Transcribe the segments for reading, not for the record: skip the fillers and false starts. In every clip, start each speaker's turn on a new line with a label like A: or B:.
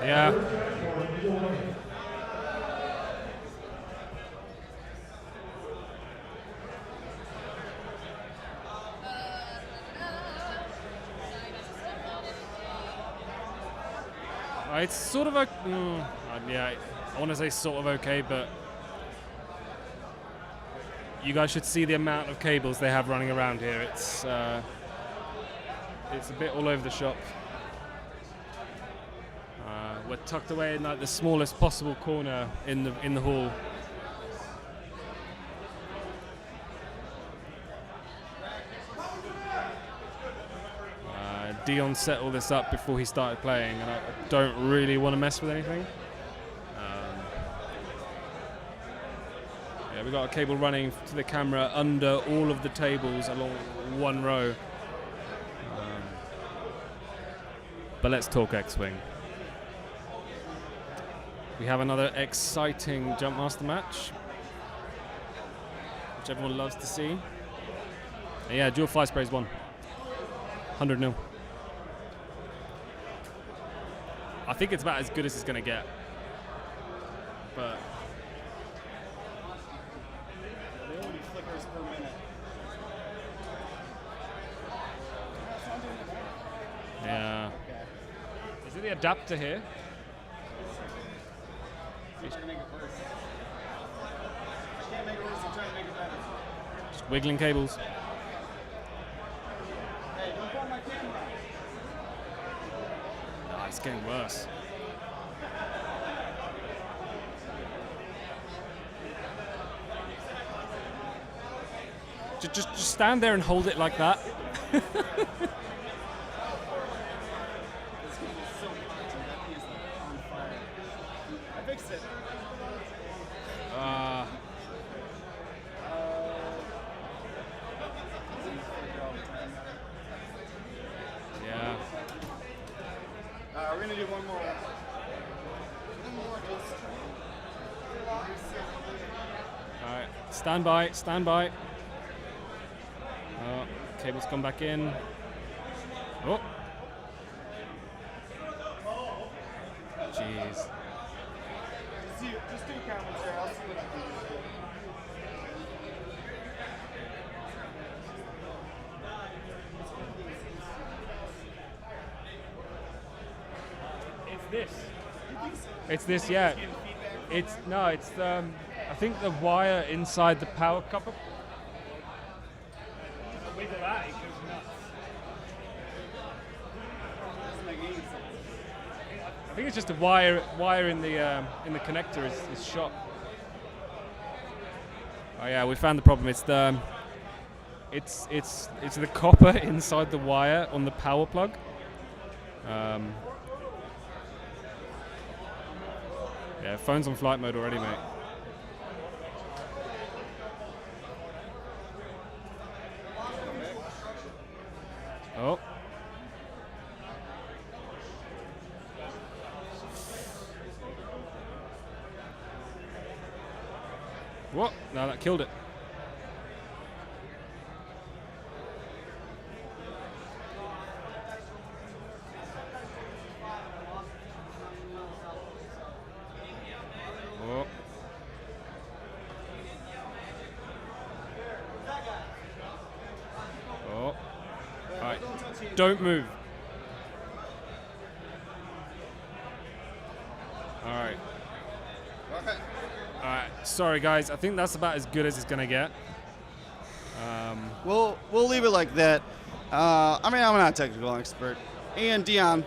A: Yeah. It's sort of yeah, I want to say sort of okay, but you guys should see the amount of cables they have running around here. It's a bit all over the shop. We're tucked away in like the smallest possible corner in the hall. Dion set all this up before he started playing, and I don't really want to mess with anything. Yeah, we've got a cable running to the camera under all of the tables along one row. But let's talk X-Wing. We have another exciting Jumpmaster match, which everyone loves to see. And yeah, Dual Fly Sprays won. 100-0. I think it's about as good as it's going to get. But
B: How many flickers per minute?
A: yeah.
B: Okay.
A: Is it the adapter here?
B: I'm trying to make it worse. I can't make it worse, I'm trying to make it better.
A: Just wiggling cables.
B: Hey, don't pull my camera.
A: Ah, it's getting worse. Just stand there and hold it like that.
B: This game is so hot, dude. That thing is like on fire. I fixed it.
A: Yeah.
B: We're gonna do one more. One more, just.
A: All right. Stand by. Stand by. Cable's come back in. Oh. Jeez.
B: Just do commentary. I'll see what I can do.
A: It's this. It's this, yeah. It's I think the wire inside the power couple. With that, it goes nuts. I think it's just a wire in the connector is shot. Oh yeah, we found the problem. It's the copper inside the wire on the power plug. Yeah, phone's on flight mode already, mate. Oh. What? No, that killed it. Oh. Oh. All right. Don't move. All right. All right. Sorry, guys. I think that's about as good as it's gonna get.
B: We'll leave it like that. I mean, I'm not a technical expert. And Dion,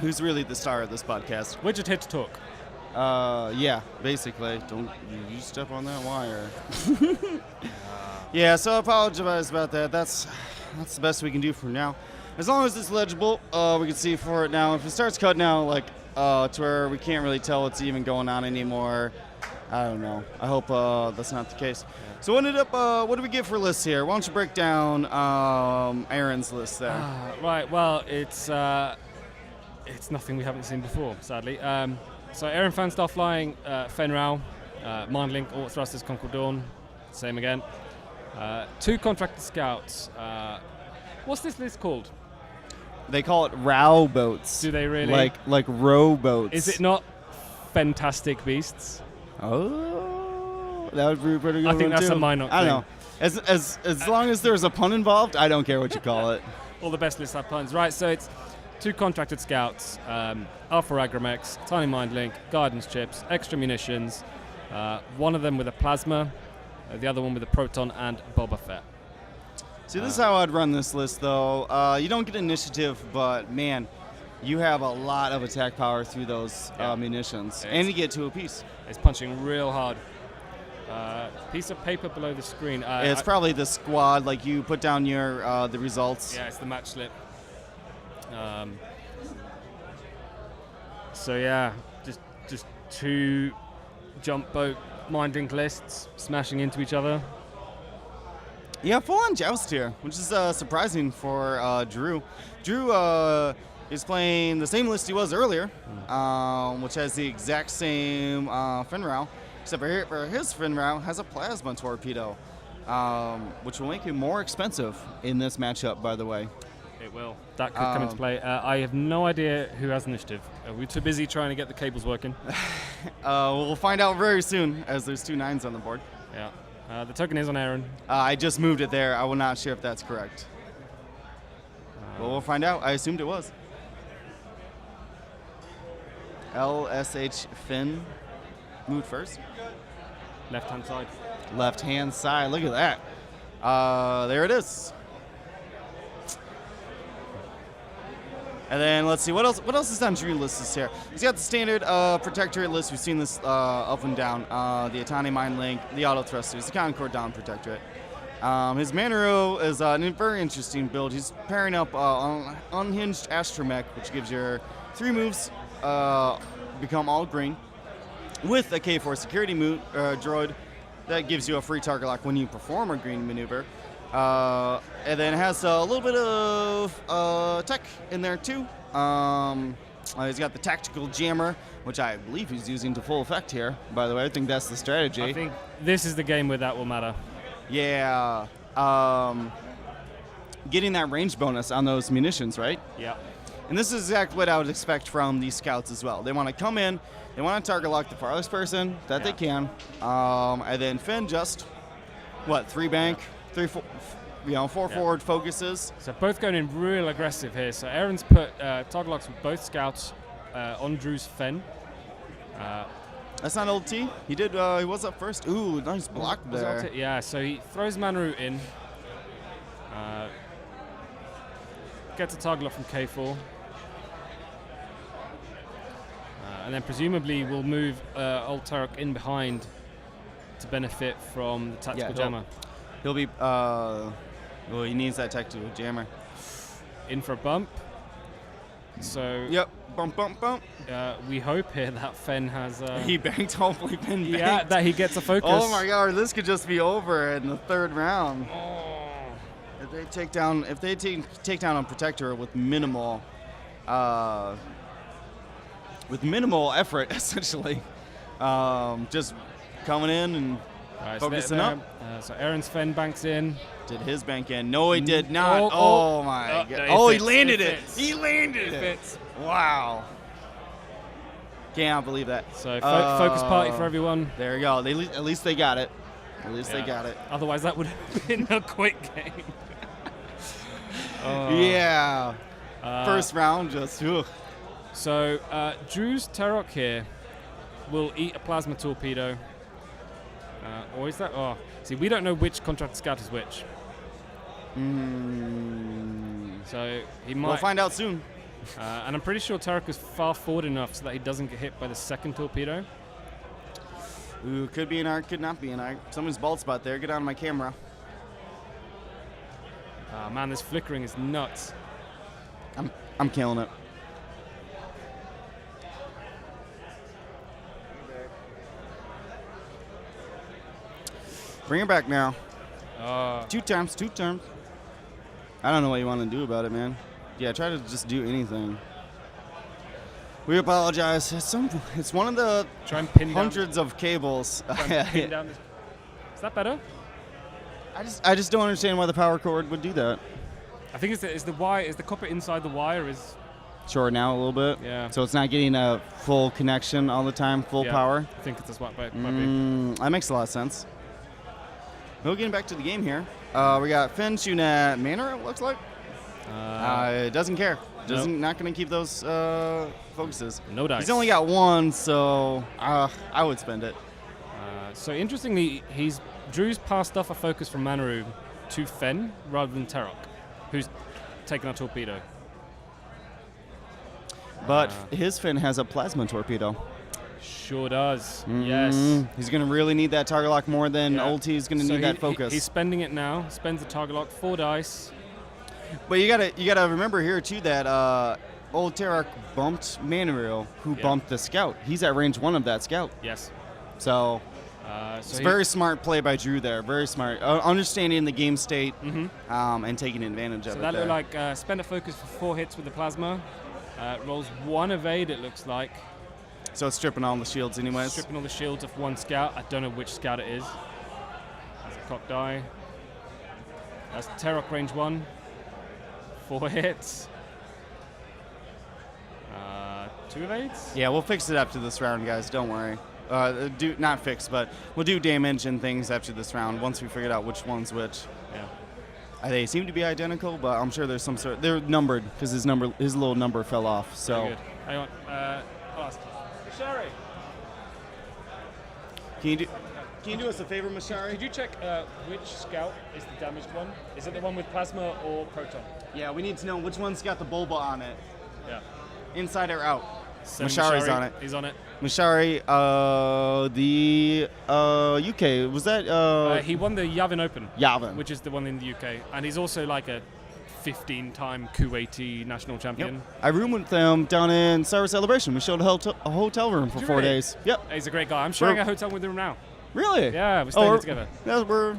B: who's really the star of this podcast.
A: Widget hit to talk.
B: Yeah, basically. Don't you step on that wire. Yeah, so I apologize about that. That's the best we can do for now. As long as it's legible, we can see for it now. If it starts cutting out, like, to where we can't really tell what's even going on anymore, I don't know. I hope that's not the case. Yeah. So what do we get for lists here? Why don't you break down Aaron's list there?
A: Right, well, it's nothing we haven't seen before, sadly. So Aaron Firnstahl flying Fen Rao, Mindlink, Alt Thrusters, Concord Dawn, same again. 2 contracted scouts. What's this list called?
B: They call it row boats.
A: Do they really?
B: Like row boats.
A: Is it not Fantastic Beasts?
B: Oh, that would be a pretty good
A: I think
B: one
A: that's
B: too.
A: a minor
B: I don't know. As long as there's a pun involved, I don't care what you call it.
A: All the best lists have puns. Right, so it's 2 contracted scouts, Alpha Agramex, Tiny Mind Link, Guidance Chips, extra munitions, one of them with a plasma, the other one with a proton and Boba Fett.
B: See, this is how I'd run this list, though. You don't get initiative, but man, you have a lot of attack power through those munitions, and you get 2 apiece.
A: It's punching real hard. Piece of paper below the screen.
B: It's probably the squad. Like you put down your the results.
A: Yeah, it's the match slip. So yeah, just 2 jump boat mind link lists smashing into each other.
B: Yeah, full-on joust here, which is surprising for Drew. Drew is playing the same list he was earlier, which has the exact same Finrao, except for his Finrao has a plasma torpedo, which will make him more expensive in this matchup, by the way.
A: It will. That could come into play. I have no idea who has initiative. We're too busy trying to get the cables working.
B: We'll find out very soon, as there's 2 9s on the board.
A: Yeah. The token is on Aaron.
B: I just moved it there. I will not sure if that's correct. Well, we'll find out. I assumed it was. LSH Finn moved first.
A: Left-hand side.
B: Left-hand side. Look at that. There it is. And then let's see what else is on Drew list here. He's got the standard protectorate list. We've seen this up and down. The Atani Mind Link, the auto thrusters, the Concord Dawn protectorate. His Manero is a very interesting build. He's pairing up unhinged astromech, which gives your 3 moves become all green, with a K4 security droid that gives you a free target lock when you perform a green maneuver. And then it has a little bit of tech in there too. He's got the tactical jammer, which I believe he's using to full effect here. By the way, I think that's the strategy.
A: I think this is the game where that will matter.
B: Yeah. Getting that range bonus on those munitions, right?
A: Yeah.
B: And this is exactly what I would expect from these scouts as well. They want to come in, they want to target lock the farthest person that they can, and then Finn just, 3 bank, 4 forward focuses.
A: So both going in real aggressive here. So Aaron's put target locks with both scouts on Drew's Fen.
B: That's not old T. He did. He was up first. Ooh, nice block there.
A: Yeah. So he throws Manroot in. Gets a target lock from K4. And then presumably will move old Tarek in behind to benefit from the tactical jammer.
B: He'll be. Well, he needs that tactical jammer.
A: In for a bump. So.
B: Yep. Bump, bump, bump.
A: We hope here that Fen has.
B: He banked. Hopefully, Fen banked.
A: Yeah, that he gets a focus.
B: Oh my God! This could just be over in the 3rd round.
A: Oh.
B: If they take down a protector with minimal effort, essentially, just coming in and focusing up.
A: So Aaron's Fen banks in.
B: Did his bank in? No, he did not. Oh my God!
A: No,
B: he landed it. He landed it.
A: Fits.
B: Wow! Can't believe that.
A: So focus party for everyone.
B: There you go. At least they got it. At least they got it.
A: Otherwise, that would have been a quick game.
B: Yeah. First round, just. Ugh.
A: So Drew's Tarok here will eat a plasma torpedo. Or is that? Oh, see, we don't know which contract scout is which. So he might.
B: We'll find out soon.
A: And I'm pretty sure Tarek is far forward enough so that he doesn't get hit by the second torpedo.
B: Ooh, could be an arc, could not be an arc. Someone's bald spot there. Get on my camera.
A: Man, this flickering is nuts.
B: I'm killing it. Bring it back now. 2 times. I don't know what you want to do about it, man. Yeah, try to just do anything. We apologize. It's one of the hundreds of cables.
A: Pin down this. Is that better?
B: I just don't understand why the power cord would do that.
A: I think is the wire, is the copper inside the wire is...
B: Short now a little bit.
A: Yeah.
B: So it's not getting a full connection all the time, full power.
A: I think it's a swap back. Might be.
B: That makes a lot of sense. We'll getting back to the game here. We got Finn shooting at Manor, it looks like. Doesn't care. Not going to keep those focuses.
A: No dice.
B: He's only got one, so I would spend it.
A: So interestingly, Drew's passed off a focus from Manaru to Fen rather than Terok, who's taken a torpedo.
B: But his Finn has a plasma torpedo.
A: Sure does. Yes.
B: He's going to really need that target lock more than Ulti is going to need that focus.
A: He's spending it now. Spends the target lock, 4 dice.
B: But you gotta remember here too that old Terok bumped Manuriel, who bumped the scout. He's at range 1 of that scout.
A: Yes.
B: So it's a very smart play by Drew there. Very smart. Understanding the game state and taking advantage of it.
A: So that looked like spend a focus for 4 hits with the plasma. Rolls 1 evade, it looks like.
B: So it's stripping all the shields anyways.
A: Stripping all the shields of 1 scout. I don't know which scout it is. That's a cock die. That's Terok range 1. 4 hits. 2 evades?
B: Yeah, we'll fix it after this round, guys. Don't worry. Not fix, but we'll do damage and things after this round once we figured out which one's which.
A: Yeah.
B: They seem to be identical, but I'm sure there's some sort. They're numbered because his little number fell off. So.
A: Very good. Hang on. I'll ask. Mashari.
B: Can you do us a favor, Mashari?
A: Could you check which scout is the damaged one? Is it the one with plasma or proton?
B: Yeah, we need to know which one's got the bulba on it.
A: Yeah.
B: Inside or out?
A: So
B: Mashari's on it.
A: He's on it.
B: Mashari, the UK, was that?
A: He won the Yavin Open.
B: Yavin.
A: Which is the one in the UK. And he's also like a 15-time Kuwaiti national champion.
B: Yep. I roomed with them down in Star Wars Celebration. We showed a hotel room for 4 days. Yep.
A: He's a great guy. I'm sharing a hotel with him now.
B: Really?
A: Yeah, we're staying together.
B: Yeah,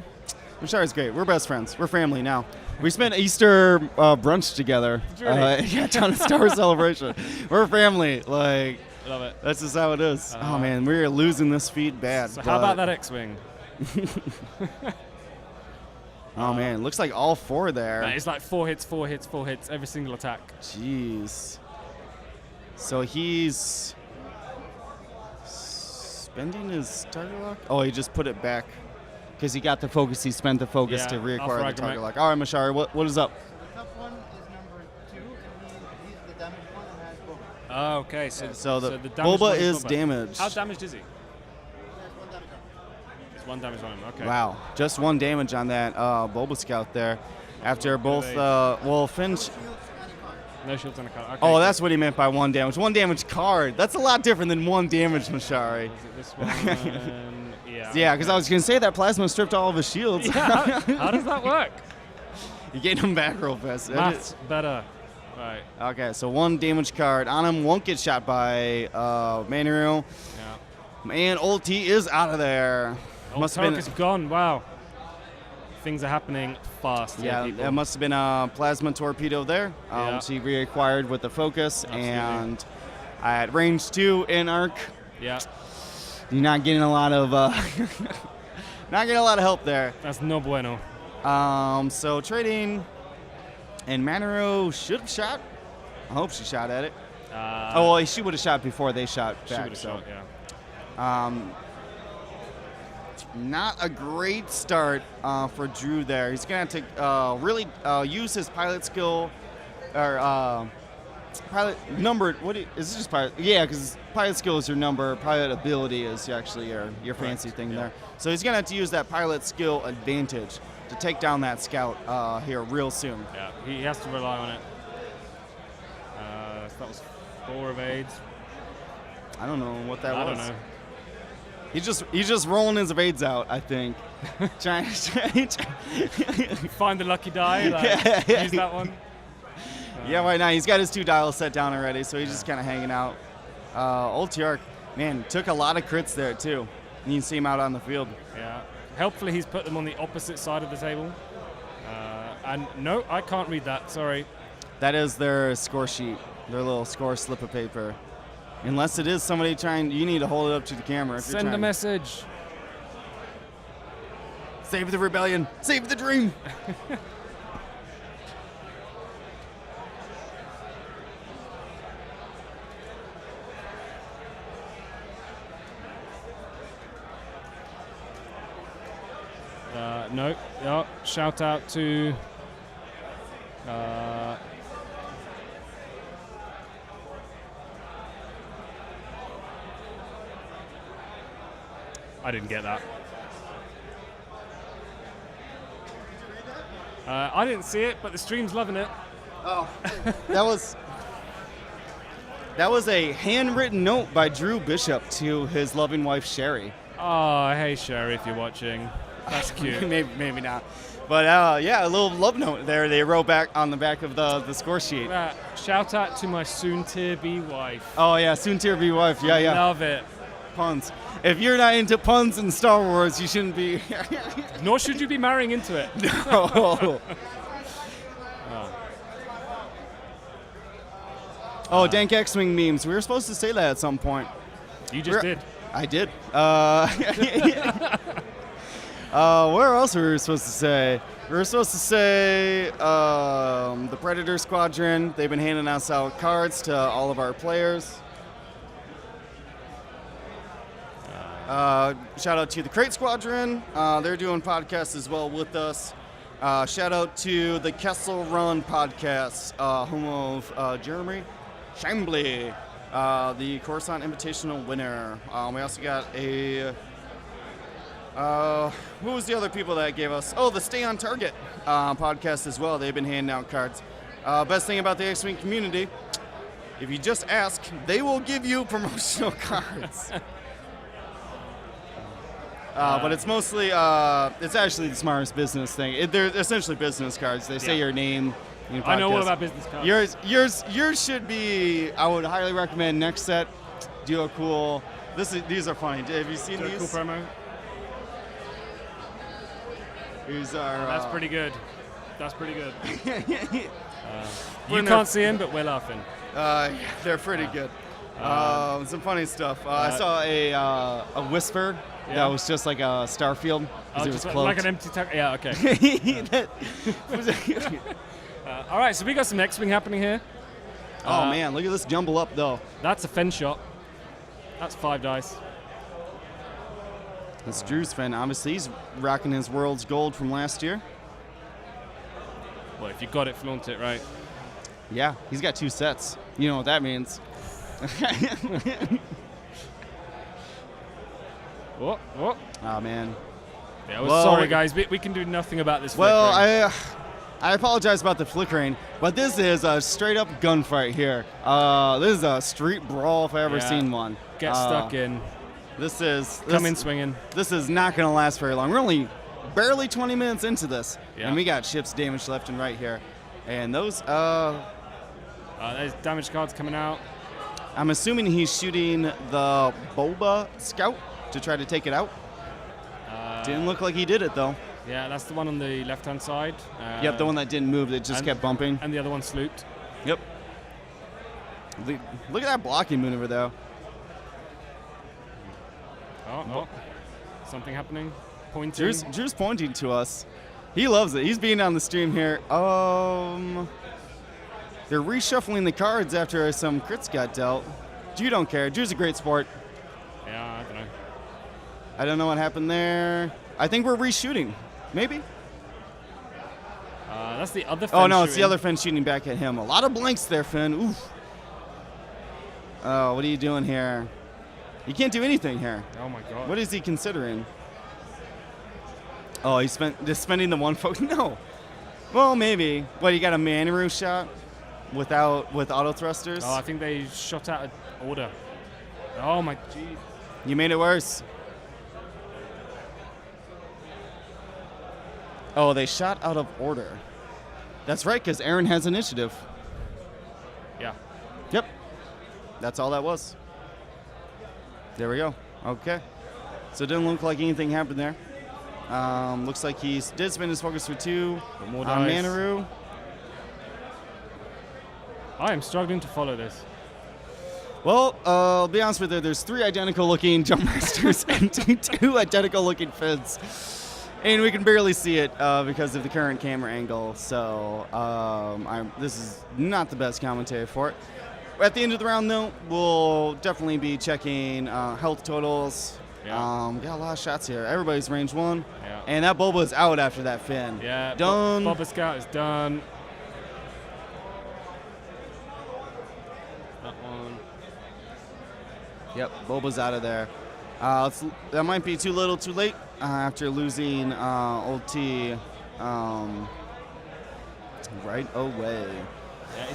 B: Mashari's great. We're best friends. We're family now. We spent Easter brunch together.
A: Really?
B: Down at Star Wars Celebration. We're family. Like,
A: love it.
B: That's just how it is. Oh man, we're losing this feed bad.
A: So how about that X-wing?
B: Oh man, looks like all 4 there.
A: It's like 4 hits, 4 hits, 4 hits every single attack.
B: Jeez. So he's spending his target lock? Oh, he just put it back because he got the focus. He spent the focus to reacquire the target lock. All right, Mashari, what is up?
C: The top one is number 2, and he's the damaged one and has both.
A: Oh, okay.
B: So the Bulba is damaged.
A: How damaged is he?
C: There's 1 damage on him.
A: It's 1 damage on him. Okay.
B: Wow, just 1 damage on that Bulba Scout there. After both, Finch.
A: No shields on the card. Okay.
B: Oh, that's what he meant by 1 damage. 1 damage card. That's a lot different than 1 damage, Mashari.
A: Is it this one? Yeah.
B: Yeah, because I was going to say that plasma stripped all of his shields.
A: Yeah, how does that work?
B: You get him back real fast.
A: Math's better. Right.
B: Okay, so 1 damage card on him. Won't get shot by Manuriel.
A: Yeah.
B: And ulti is out of there.
A: Terok is gone. Wow. Things are happening fast.
B: Yeah, that must have been a plasma torpedo there. She reacquired with the focus.
A: Absolutely.
B: And at range 2 in arc.
A: Yeah.
B: You're not getting a lot of help there.
A: That's no bueno.
B: So trading, and Manaro should have shot. I hope she shot at it. She would have shot before they shot back.
A: She would have shot, yeah.
B: Not a great start for Drew there. He's gonna have to really use his pilot skill, or pilot number. Is this just pilot? Yeah, because pilot skill is your number. Pilot ability is actually your fancy thing there. So he's gonna have to use that pilot skill advantage to take down that scout here real soon.
A: Yeah, he has to rely on it. So that was 4 evades.
B: I don't know what that was.
A: I don't know.
B: He's just rolling his evades out, I think. Trying
A: Find the lucky die. Use that one.
B: Yeah, right now he's got his 2 dials set down already, so he's just kind of hanging out. Ultiarch, man, took a lot of crits there too. You can see him out on the field.
A: Yeah. Helpfully, he's put them on the opposite side of the table. And no, I can't read that. Sorry.
B: That is their score sheet, their little score slip of paper. Unless it is somebody trying, you need to hold it up to the camera. If
A: Send
B: you're
A: a message.
B: Save the rebellion. Save the dream.
A: No. Yeah. Shout out to. I didn't get that. I didn't see it, but the stream's loving it.
B: Oh, that was a handwritten note by Drew Bishop to his loving wife Sherry.
A: Oh, hey Sherry, if you're watching, that's cute.
B: maybe not, but yeah, a little love note there. They wrote back on the back of the score sheet.
A: Shout out to my soon-to-be wife.
B: Oh yeah, soon-to-be wife. Yeah.
A: Love it.
B: Puns. If you're not into puns in Star Wars, you shouldn't be.
A: Nor should you be marrying into it.
B: No. Oh, Dank X-Wing memes. We were supposed to say that at some point.
A: You just did.
B: I did. Where else were we supposed to say? We were supposed to say the Predator Squadron. They've been handing us out cards to all of our players. Shout out to the Crate Squadron. They're doing podcasts as well with us. Shout out to the Kessel Run podcast, home of Jeremy Chambly, the Coruscant Invitational winner. We also got a... who was the other people that gave us? Oh, the Stay on Target podcast as well. They've been handing out cards. Best thing about the X-Wing community, if you just ask, they will give you promotional cards. But it's mostly, it's actually the smartest business thing. They're essentially business cards. They say your name.
A: I know all about business cards.
B: Yours should be. I would highly recommend next set. Do a cool. These are funny. Have you seen these?
A: Cool promo.
B: These are.
A: That's pretty good. That's pretty good. You can't see him, but we're laughing.
B: They're pretty good. Some funny stuff. I saw a whisper. Yeah. That was just like a Starfield.
A: Oh,
B: it was cloaked.
A: Like an empty yeah, okay. All right, so we got some X-Wing happening here.
B: Oh, man, look at this jumble up, though.
A: That's a Fen shot. That's 5 dice.
B: That's Drew's Fen. Obviously, he's rocking his world's gold from last year.
A: Well, if you got it, flaunt it, right?
B: Yeah, he's got 2 sets. You know what that means.
A: Oh,
B: man.
A: Yeah, sorry, guys. We can do nothing about this
B: flickering.
A: Well,
B: I apologize about the flickering, but this is a straight-up gunfight here. This is a street brawl if I ever seen one.
A: Get stuck in.
B: Come
A: in swinging.
B: This is not going to last very long. We're only barely 20 minutes into this,
A: yeah.
B: And we got ships damaged left and right here. And those...
A: there's damage cards coming out.
B: I'm assuming he's shooting the Boba Scout to try to take it out. Didn't look like he did it, though.
A: Yeah, that's the one on the left-hand side.
B: Yep, the one that didn't move, that just kept bumping.
A: And the other one slooped.
B: Yep. Look at that blocking maneuver, though.
A: Oh. Something happening. Pointing.
B: Drew's pointing to us. He loves it. He's being on the stream here. They're reshuffling the cards after some crits got dealt. Drew don't care. Drew's a great sport.
A: Yeah, I don't know.
B: I don't know what happened there. I think we're reshooting. Maybe?
A: That's the other Finn
B: Oh, no,
A: shooting.
B: It's the other Finn shooting back at him. A lot of blanks there, Finn. Oof. Oh, what are you doing here? You can't do anything here.
A: Oh, my God.
B: What is he considering? Oh, he's spending the one focus. No. Well, maybe. What, you got a Manaroo shot with auto thrusters?
A: Oh, I think they shot out of order. Oh, my geez.
B: You made it worse. Oh, they shot out of order. That's right, because Aaron has initiative.
A: Yeah.
B: Yep. That's all that was. There we go. Okay. So it didn't look like anything happened there. Looks like he did spend his focus for 2
A: more
B: on
A: dice.
B: Manaroo.
A: I am struggling to follow this.
B: Well, I'll be honest with you. There's 3 identical-looking jump masters and 2 identical-looking fins. And we can barely see it because of the current camera angle. So this is not the best commentary for it. At the end of the round, though, we'll definitely be checking health totals,
A: Yeah.
B: Got a lot of shots here. Everybody's range 1.
A: Yeah.
B: And that Boba's out after that Finn.
A: Yeah.
B: Done.
A: Boba Scout is done. That one.
B: Yep, Boba's out of there. That might be too little, too late after losing old T right away.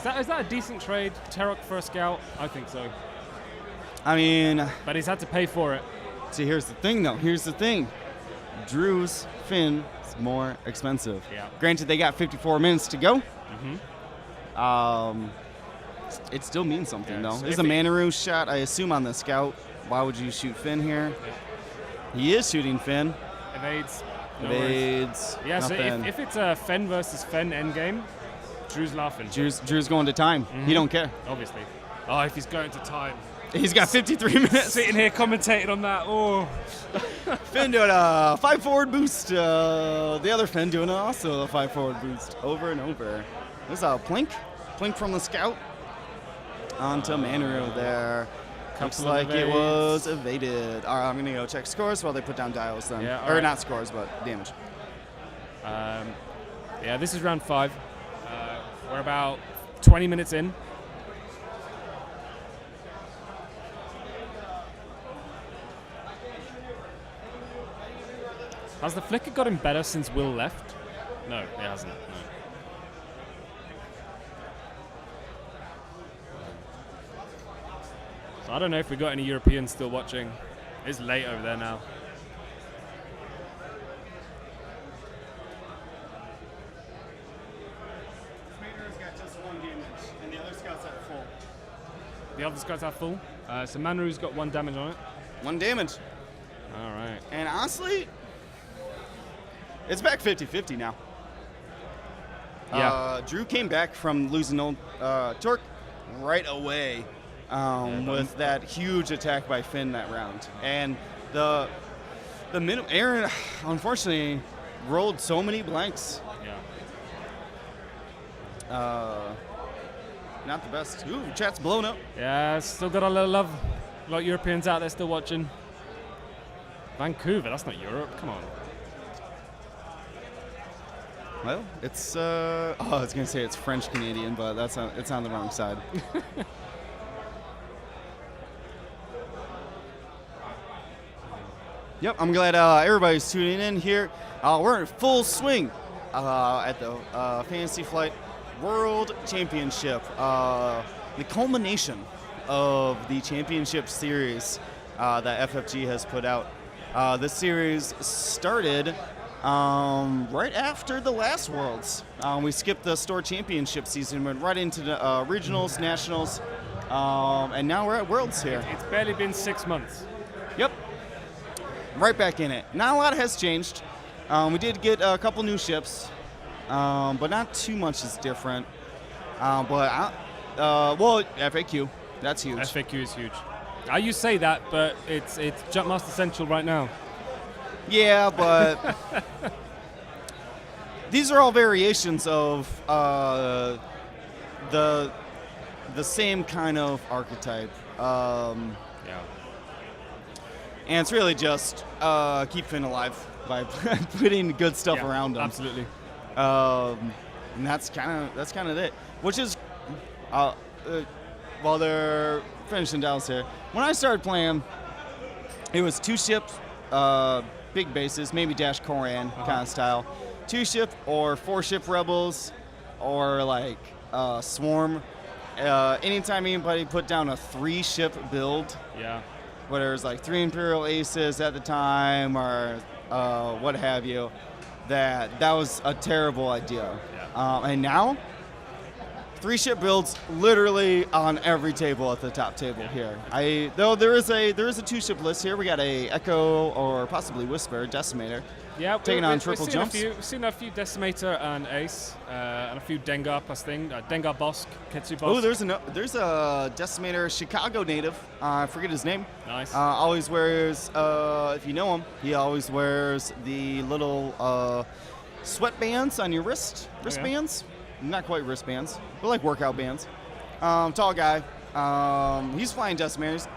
A: Yeah, is that a decent trade, Terok for a Scout? I think so.
B: I mean,
A: But he's had to pay for it.
B: see, here's the thing, though. Here's the thing. Drew's Finn is more expensive.
A: Yeah.
B: Granted, they got 54 minutes to go.
A: Mm-hmm.
B: It still means something,
A: Yeah,
B: though.
A: so
B: This is
A: if
B: a
A: he-
B: Manaru shot, I assume, on the Scout. Why would you shoot Finn here? He is shooting Finn.
A: Evades. No worries.
B: Evades.
A: Yeah, so
B: nothing.
A: if it's a Fen versus Fen endgame, Drew's laughing.
B: Drew's going to time. He don't care.
A: Obviously. Oh, if he's going to time.
B: He's got 53 minutes.
A: Sitting here commentating on that. Oh.
B: Finn doing a 5 forward boost. The other Finn doing also a 5 forward boost over and over. This is a Plink. Plink from the Scout. Onto Manaru there. Looks
A: Couple of
B: like it
A: evades.
B: was evaded. All right, I'm going to go check scores while they put down dials then.
A: Yeah, all
B: or
A: right.
B: not scores, but damage.
A: Yeah, this is round 5. We're about 20 minutes in. Has the flicker gotten better since Will left? No, it hasn't. No. So I don't know if we got any Europeans still watching. It's late over there now.
B: Manaru's got just 1 damage, and the other Scout's at full.
A: The other guys are full. So Manaru's got 1 damage on it.
B: 1 damage.
A: All right.
B: And honestly, it's back 50-50 now.
A: Yeah.
B: Drew came back from losing old Torque right away with that huge attack by Finn that round. And the Aaron, unfortunately, rolled so many blanks.
A: Yeah.
B: Not the best. Ooh, chat's blown up.
A: Yeah, still got a little love. A lot of Europeans out there still watching. Vancouver, that's not Europe. Come on.
B: Well, it's I was gonna say it's French Canadian, but it's on the wrong side. Yep, I'm glad everybody's tuning in here. We're in full swing at the Fantasy Flight World Championship, the culmination of the championship series that FFG has put out. This series started right after the last Worlds. We skipped the store championship season, went right into the regionals, nationals, and now we're at Worlds here.
A: It's barely been 6 months.
B: Yep. Right back in it. Not a lot has changed. We did get a couple new ships, but not too much is different. Well, FAQ, that's huge.
A: FAQ is huge. You say that, but it's Jumpmaster Central right now.
B: Yeah, but these are all variations of the same kind of archetype.
A: Yeah.
B: And it's really just keep Finn alive by putting good stuff
A: Yeah,
B: around him.
A: Absolutely.
B: And that's kind of it. Which is, while they're finishing Dallas here, when I started playing, it was 2 ships, big bases, maybe Dash Koran kind of style, 2 ship or 4 ship rebels, or like Swarm. Anytime anybody put down a 3 ship build,
A: Yeah.
B: whether it was like 3 Imperial Aces at the time or what have you, that was a terrible idea.
A: Yeah.
B: And now, 3 ship builds literally on every table at the top table here. Though there is a 2 ship list here. We got a Echo or possibly Whisper Decimator.
A: Yeah,
B: Taking on triple jumps.
A: We've seen a few Decimator and Ace, and a few Dengar plus thing. Dengar Bosk, Ketsu Bosk.
B: Oh, there's a Decimator Chicago native. I forget his name.
A: Nice.
B: Always wears, if you know him, he always wears the little sweatbands on your wristbands. Not quite wristbands, but like workout bands. Tall guy. He's flying Decimators,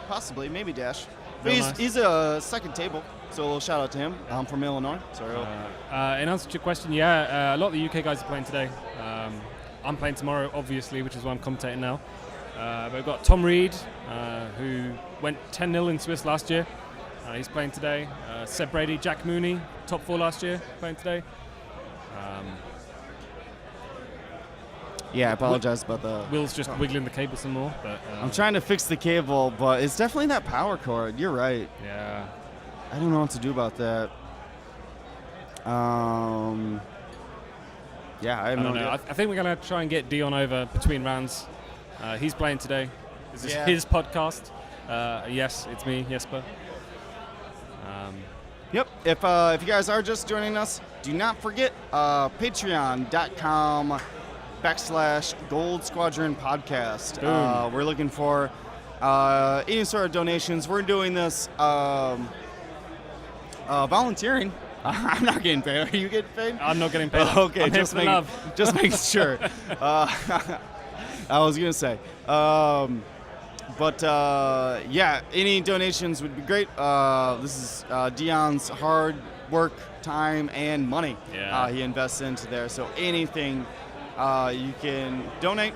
B: possibly, maybe Dash. But
A: Real nice.
B: he's a second table, so a little shout out to him. I'm from Illinois. So
A: In answer to your question, yeah, a lot of the UK guys are playing today. I'm playing tomorrow, obviously, which is why I'm commentating now. But we've got Tom Reed, who went 10-0 in Swiss last year. He's playing today. Seb Brady, Jack Mooney, top 4 last year, playing today.
B: yeah, I apologize about the.
A: Will's just wiggling the cable some more. But
B: I'm trying to fix the cable, but it's definitely that power cord. You're right.
A: Yeah.
B: I don't know what to do about that. Yeah, I have
A: I
B: no
A: don't know.
B: idea.
A: I think we're going to try and get Dion over between rounds. He's playing today. This is
B: Yeah.
A: his podcast. Yes, it's me, Jesper.
B: Yep. If you guys are just joining us, do not forget patreon.com/Gold Squadron Podcast.
A: Boom.
B: We're looking for any sort of donations. We're doing this volunteering. I'm not getting paid. Are you getting paid?
A: I'm not getting paid.
B: Okay,
A: I'm here for the love.
B: just making sure. I was gonna say, but yeah, any donations would be great. This is Dion's hard work, time, and money.
A: Yeah.
B: He invests into there. So anything you can donate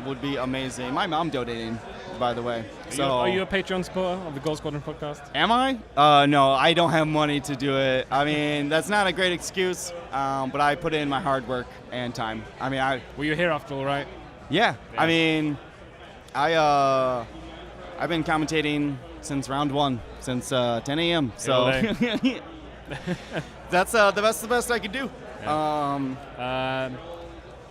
B: would be amazing. My mom donating, by the way.
A: Are you a Patreon supporter of the Gold Squadron podcast?
B: Am I? No, I don't have money to do it. I mean, that's not a great excuse, but I put in my hard work and time. I mean,
A: Well, you're here after all, right?
B: yeah.
A: Yeah.
B: I mean, I've been commentating since round 1, since 10 a.m. So that's the best I could do.
A: Yeah.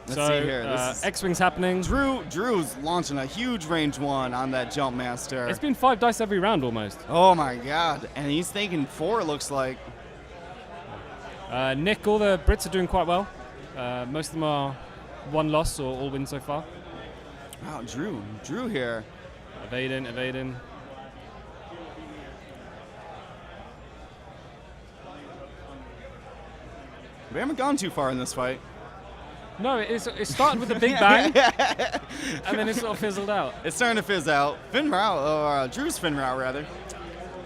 B: Let's
A: So,
B: see here. This is
A: X-Wing's happening.
B: Drew's launching a huge range 1 on that jump master.
A: It's been 5 dice every round almost.
B: Oh my God! And he's thinking 4. It looks like.
A: Nick, all the Brits are doing quite well. Most of them are 1 loss or all wins so far.
B: Wow, Drew here.
A: Evading.
B: We haven't gone too far in this fight.
A: No, it started with a big bang, and then it sort of fizzled out.
B: It's starting to fizz out. Drew's fin route rather.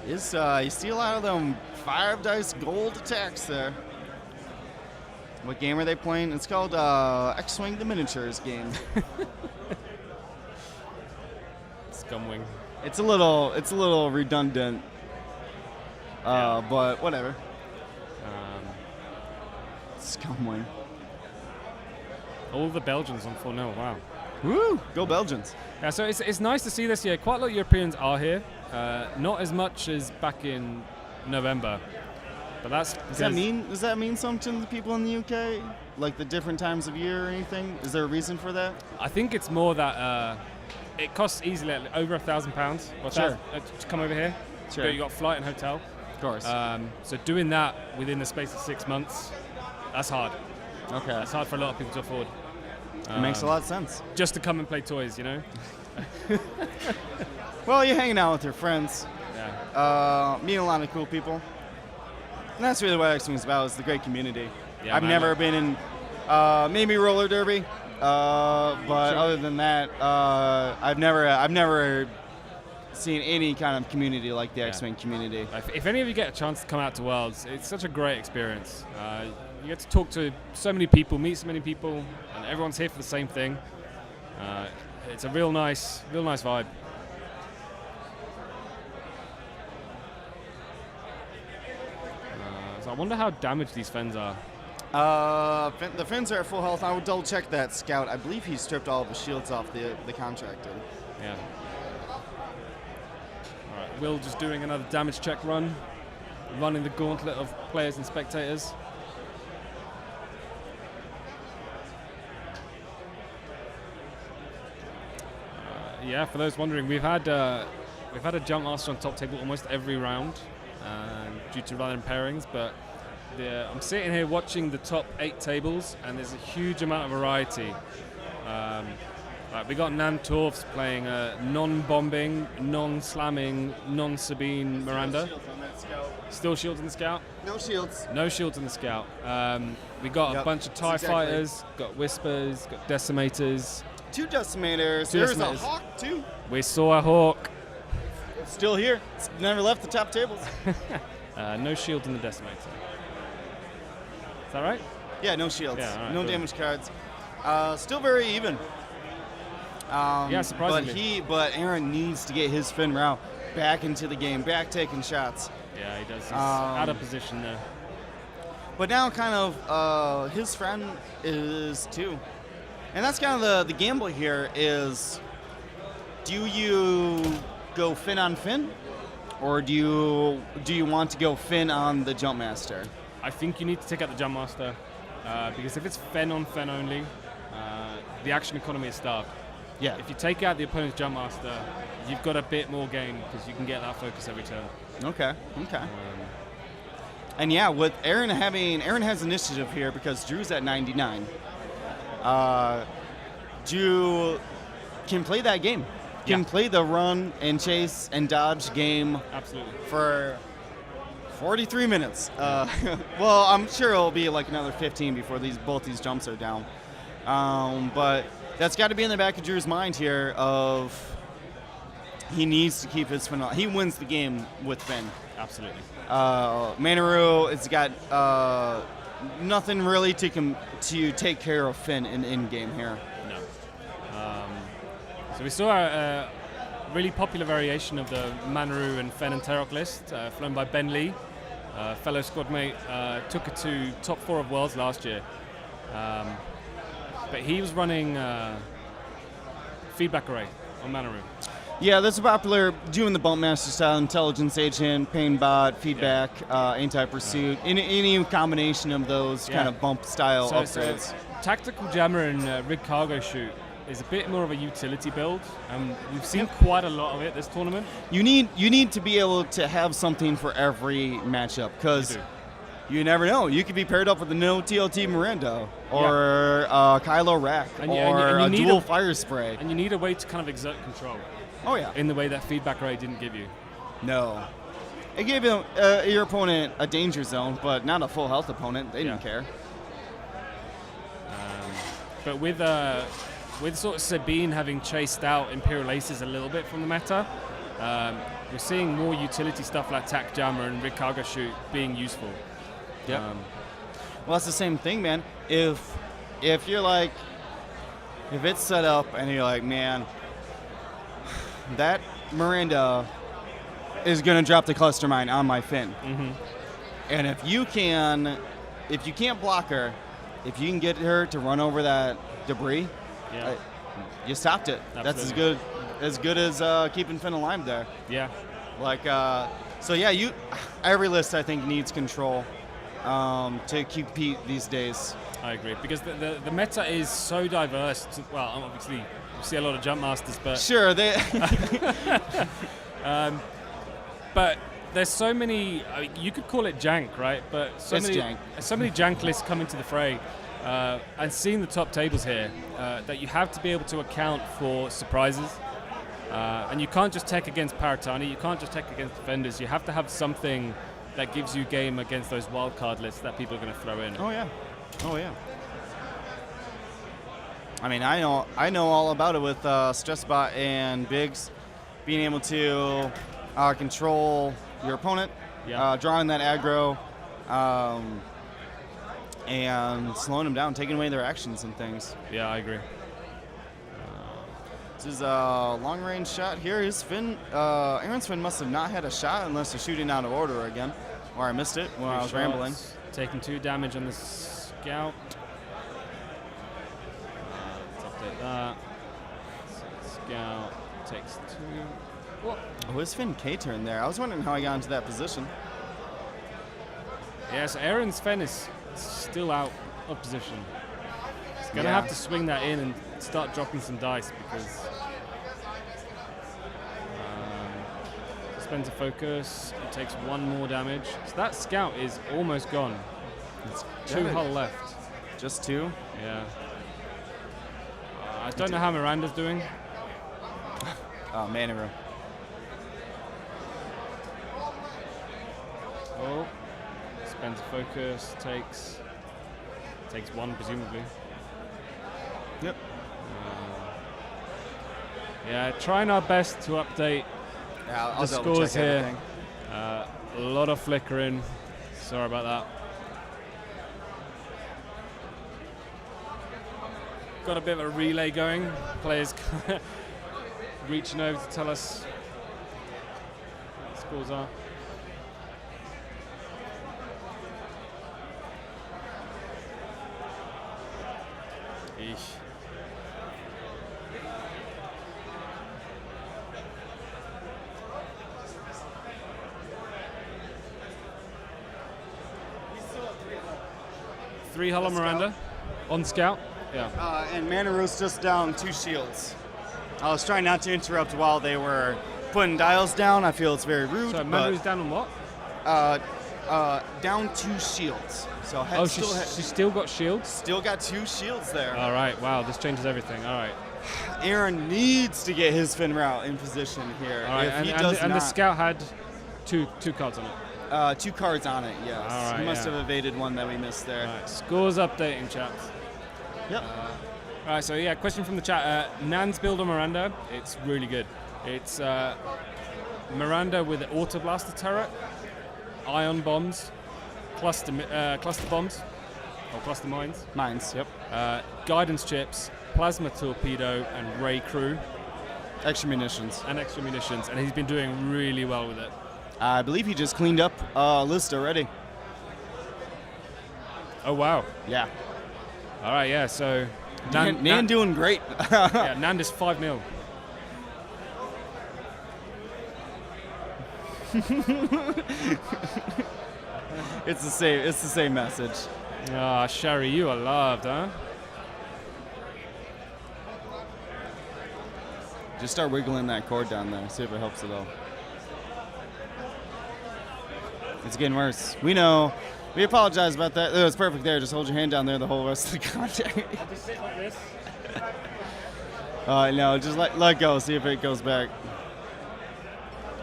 B: You see a lot of them 5 dice gold attacks there. What game are they playing? It's called X-Wing the Miniatures game.
A: Scumwing.
B: It's a little redundant, but whatever. Scumwing.
A: All the Belgians on 4-0, wow.
B: Woo! Go Belgians.
A: Yeah, so it's nice to see this year. Quite a lot of Europeans are here. Not as much as back in November. But that's
B: Does that mean something to people in the UK? Like the different times of year or anything? Is there a reason for that?
A: I think it's more that it costs easily over £1,000
B: Sure.
A: to come over here.
B: Sure.
A: But you got flight and hotel.
B: Of course.
A: So doing that within the space of 6 months, that's hard.
B: Okay.
A: That's hard for a lot of people to afford.
B: It makes a lot of sense.
A: Just to come and play toys, you know?
B: Well, you're hanging out with your friends,
A: Yeah.
B: meeting a lot of cool people. And that's really what X-Wing is about, is the great community.
A: Yeah,
B: I've
A: man.
B: never been in, maybe roller derby, but
A: Sure.
B: other than that, I've never seen any kind of community like the
A: Yeah.
B: X-Wing community.
A: If any of you get a chance to come out to Worlds, it's such a great experience. You get to talk to so many people, meet so many people, and everyone's here for the same thing. It's a real nice vibe. So I wonder how damaged these fins are.
B: The fins are at full health. I would double check that Scout. I believe he stripped all of his shields off the contracted.
A: Yeah. All right, Will just doing another damage check run, running the gauntlet of players and spectators. Yeah, for those wondering, we've had a jump master on top table almost every round due to random pairings, but I'm sitting here watching the top 8 tables, and there's a huge amount of variety. We got Nan Torfs playing non-bombing, non-slamming, non-Sabine Miranda. Still shields in the Scout?
B: No shields.
A: No shields in the Scout. We got a bunch of TIE
B: exactly.
A: fighters, got Whispers, got Decimators.
B: 2 decimators.
A: Two
B: There's
A: decimators.
B: a Hawk too.
A: We saw a Hawk.
B: Still here. It's never left the top tables.
A: No shield in the decimator. Is that right?
B: Yeah, no shields.
A: Yeah, all right,
B: no
A: cool.
B: damage cards. Still very even.
A: Yeah, surprisingly.
B: But Aaron needs to get his Finn Rao back into the game, back taking shots.
A: Yeah, he does. He's out of position there.
B: But now kind of his friend is too. And that's kind of the gamble here is, do you go Finn on Finn? Or do you want to go Finn on the Jump Master?
A: I think you need to take out the Jump Master because if it's Fen on Fen only, the action economy is starved.
B: Yeah.
A: If you take out the opponent's Jump Master, you've got a bit more game because you can get that focus every turn.
B: Okay. And yeah, with Aaron has initiative here because Drew's at 99. Drew can play that game. Can play the run and chase and dodge game.
A: Absolutely.
B: For 43 minutes. Well, I'm sure it'll be like another 15 before both these jumps are down. But that's got to be in the back of Drew's mind here of he needs to keep his Finn. He wins the game with Finn.
A: Absolutely.
B: Manaru has got nothing really to take care of Finn in game here.
A: No. So we saw a really popular variation of the Manaru and Fen and Terok list, flown by Ben Lee, fellow squad mate, took it to top 4 of Worlds last year. But he was running feedback array on Manaru.
B: Yeah, that's popular doing the Bump Master style, Intelligence Agent, Pain Bot, Feedback, Anti-Pursuit, any combination of those kind of bump style upgrades.
A: So Tactical Jammer and Rig Cargo Shoot is a bit more of a utility build. We've seen quite a lot of it this tournament.
B: You need to be able to have something for every matchup because you never know. You could be paired up with a no TLT Miranda or Kylo Rack or a dual fire spray.
A: And you need a way to kind of exert control.
B: Oh yeah.
A: In the way that feedback array didn't give you.
B: No. It gave your opponent a danger zone, but not a full health opponent. They didn't care.
A: But with sort of Sabine having chased out Imperial Aces a little bit from the meta, we're seeing more utility stuff like Tac Jammer and Rig Cargo Shoot being useful.
B: Yep. Well, it's the same thing, man. If you're like, if it's set up and you're like, man, that Miranda is gonna drop the cluster mine on my Finn, and if you can't block her, if you can get her to run over that debris, you stopped it.
A: Absolutely.
B: That's as good as keeping Finn alive there.
A: Yeah.
B: Like, so yeah, every list I think needs control to compete these days.
A: I agree because the meta is so diverse. Well, obviously you see a lot of Jump Masters, but
B: sure
A: but there's so many. I mean, you could call it jank, right? But so many jank lists coming to the fray. And seeing the top tables here, that you have to be able to account for surprises. And you can't just tech against Paratani, you can't just tech against defenders, you have to have something that gives you game against those wildcard lists that people are going to throw in.
B: Oh yeah. I mean, I know all about it with Stressbot and Biggs, being able to control your opponent, drawing that aggro, and slowing them down, taking away their actions and things.
A: Yeah, I agree.
B: This is a long-range shot here. His Finn, Aaron's Finn must have not had a shot unless they're shooting out of order again, or I missed it when I was rambling.
A: Taking 2 damage on the scout. Let's update that. So scout takes 2. What?
B: Oh, his Finn K-turn there. I was wondering how he got into that position.
A: Yeah, so Aaron's Finn is still out of position. He's going to have to swing that in and start dropping some dice because spends a focus, it takes 1 more damage. So that scout is almost gone. It's 2 hull left.
B: Just 2?
A: Yeah. I don't know how Miranda's doing.
B: Oh, Manaru.
A: Oh, spends a focus, takes 1 presumably.
B: Yep.
A: Yeah, trying our best to update
B: Yeah, I'll
A: the
B: double
A: scores
B: check
A: here.
B: everything.
A: A lot of flickering. Sorry about that. Got a bit of a relay going. Players reaching over to tell us what the scores are. Eesh. Three Hollow Miranda on scout. Yeah.
B: And Manaru's just down 2 shields. I was trying not to interrupt while they were putting dials down. I feel it's very rude.
A: So
B: but,
A: Manaru's down on what?
B: down 2 shields. So
A: She's still got shields?
B: still got 2 shields there.
A: All right, wow, this changes everything. All right.
B: Aaron needs to get his fin route in position here.
A: All right,
B: If he
A: and
B: does
A: the
B: not,
A: scout had two cards on it.
B: 2 cards on it, yes.
A: All right,
B: he must
A: yeah.
B: have evaded one that we missed there.
A: All right, scores updating, chaps.
B: Yep.
A: All right, so yeah, question from the chat. Nan's build on Miranda, it's really good. It's Miranda with an auto blaster turret, ion bombs, cluster bombs, or cluster mines.
B: Mines, yep.
A: Guidance chips, plasma torpedo, and ray crew,
B: Extra munitions.
A: and extra munitions. And he's been doing really well with it.
B: I believe he just cleaned up a list already.
A: Oh wow!
B: Yeah.
A: All right, yeah. So
B: Nan doing great.
A: yeah, Nand is 5-0.
B: It's the same message.
A: Ah, Sherry, you are loved, huh?
B: Just start wiggling that cord down there. See if it helps at all. It's getting worse. We know. We apologize about that. It was perfect there. Just hold your hand down there the whole rest of the contact.
A: I'll just sit like this.
B: No, just let go. See if it goes back.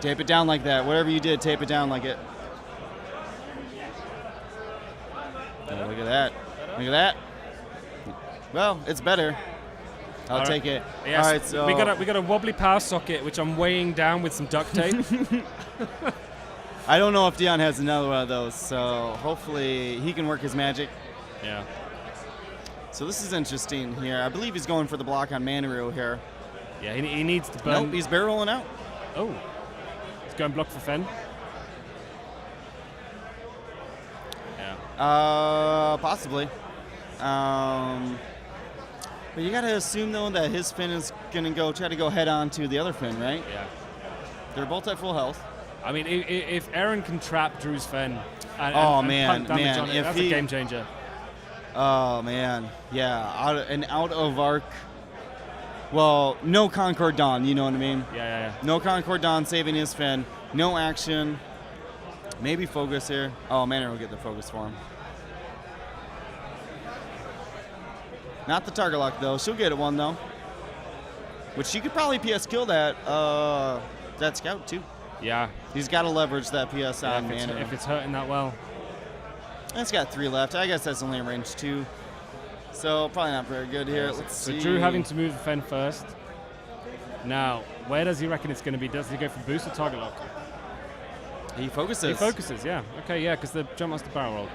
B: Tape it down like that. Whatever you did, tape it down like it. Oh, look at that. Look at that. Well, it's better. I'll
A: All
B: take
A: right.
B: it.
A: Yes,
B: All right, so
A: we got a wobbly power socket which I'm weighing down with some duct tape.
B: I don't know if Dion has another one of those, so hopefully he can work his magic.
A: Yeah.
B: So this is interesting here. I believe he's going for the block on Manaru here.
A: Yeah, he needs to burn.
B: Nope, he's barrel rolling out.
A: Oh. He's going block for Fen. Yeah.
B: Possibly. But you gotta assume though that his fin is gonna try to go head on to the other fin, right?
A: Yeah.
B: They're both at full health.
A: I mean, if Aaron can trap Drew's Fen and
B: man,
A: punt damage
B: man,
A: on it,
B: if
A: that's
B: he-
A: a game changer.
B: Oh man, yeah, an out of arc. Well, no Concord Dawn, you know what I mean?
A: Yeah.
B: No Concord Dawn saving his fin. No action. Maybe focus here. Oh, Manor will get the focus for him. Not the target lock though. She'll get it one though. Which she could probably PS kill that scout too.
A: Yeah.
B: He's got to leverage that PS on Manor.
A: If it's hurting that well.
B: It's got 3 left. I guess that's only a range 2. So probably not very good here. Let's
A: So
B: see.
A: Drew having to move the Fen first. Now, where does he reckon it's going to be? Does he go for boost or target lock?
B: He focuses.
A: He focuses, yeah. Okay, yeah, because the jump master barrel rolled.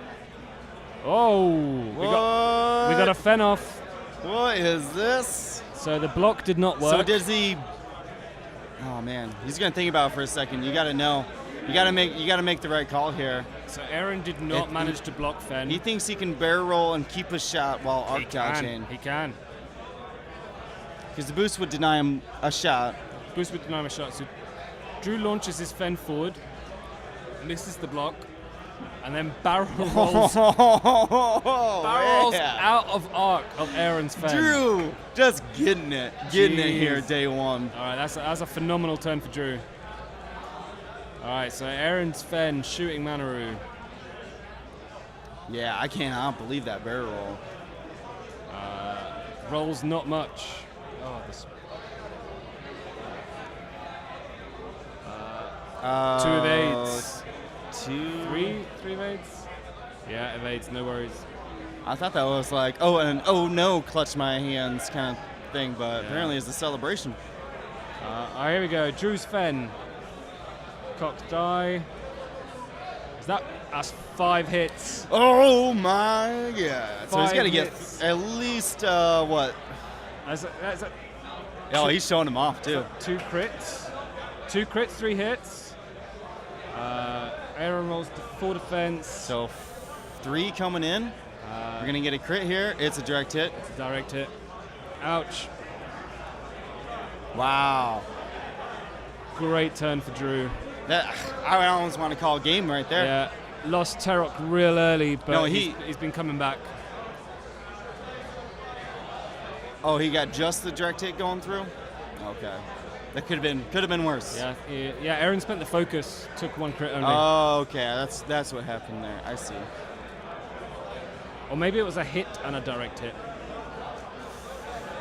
A: Oh, we got a Fen off.
B: What is this?
A: So the block did not work.
B: So does he? Oh man, he's gonna think about it for a second. You gotta know. You gotta make the right call here.
A: So Aaron did not manage to block Fen.
B: He thinks he can barrel roll and keep a shot while arc dodging.
A: He can.
B: Because the boost would deny him a shot.
A: Boost would deny him a shot. So Drew launches his Fen forward, misses the block, and then barrel rolls out of arc of Aaron's Fen.
B: Drew just getting it here,
A: Jeez.
B: day one.
A: All right, that's a phenomenal turn for Drew. All right, so Aaron's Fen shooting Manaru.
B: Yeah, I cannot believe that barrel roll.
A: Rolls not much. Oh, this. 2 evades. Three evades. Yeah, evades. No worries.
B: I thought that was like, oh no, clutch my hands kind of thing, but
A: Yeah.
B: apparently it's a celebration.
A: All right, here we go. Drew's Fen. cocked die. That's 5 hits.
B: Oh my god. So he's
A: 5
B: got to get
A: hits.
B: at least, what?
A: That's a
B: Oh, he's showing him off, too.
A: 2 crits. 2 crits, 3 hits. Aaron rolls to 4 defense.
B: So 3 coming in. We're going to get a crit here. It's a direct hit.
A: It's a direct hit. Ouch.
B: Wow.
A: Great turn for Drew.
B: That I almost want to call a game right there.
A: Yeah. Lost Terok real early, but
B: No,
A: he's been coming back.
B: Oh, he got just the direct hit going through? Okay. That could have been worse.
A: Yeah, Aaron spent the focus, took 1 crit only.
B: Oh, okay. That's what happened there. I see.
A: Or maybe it was a hit and a direct hit.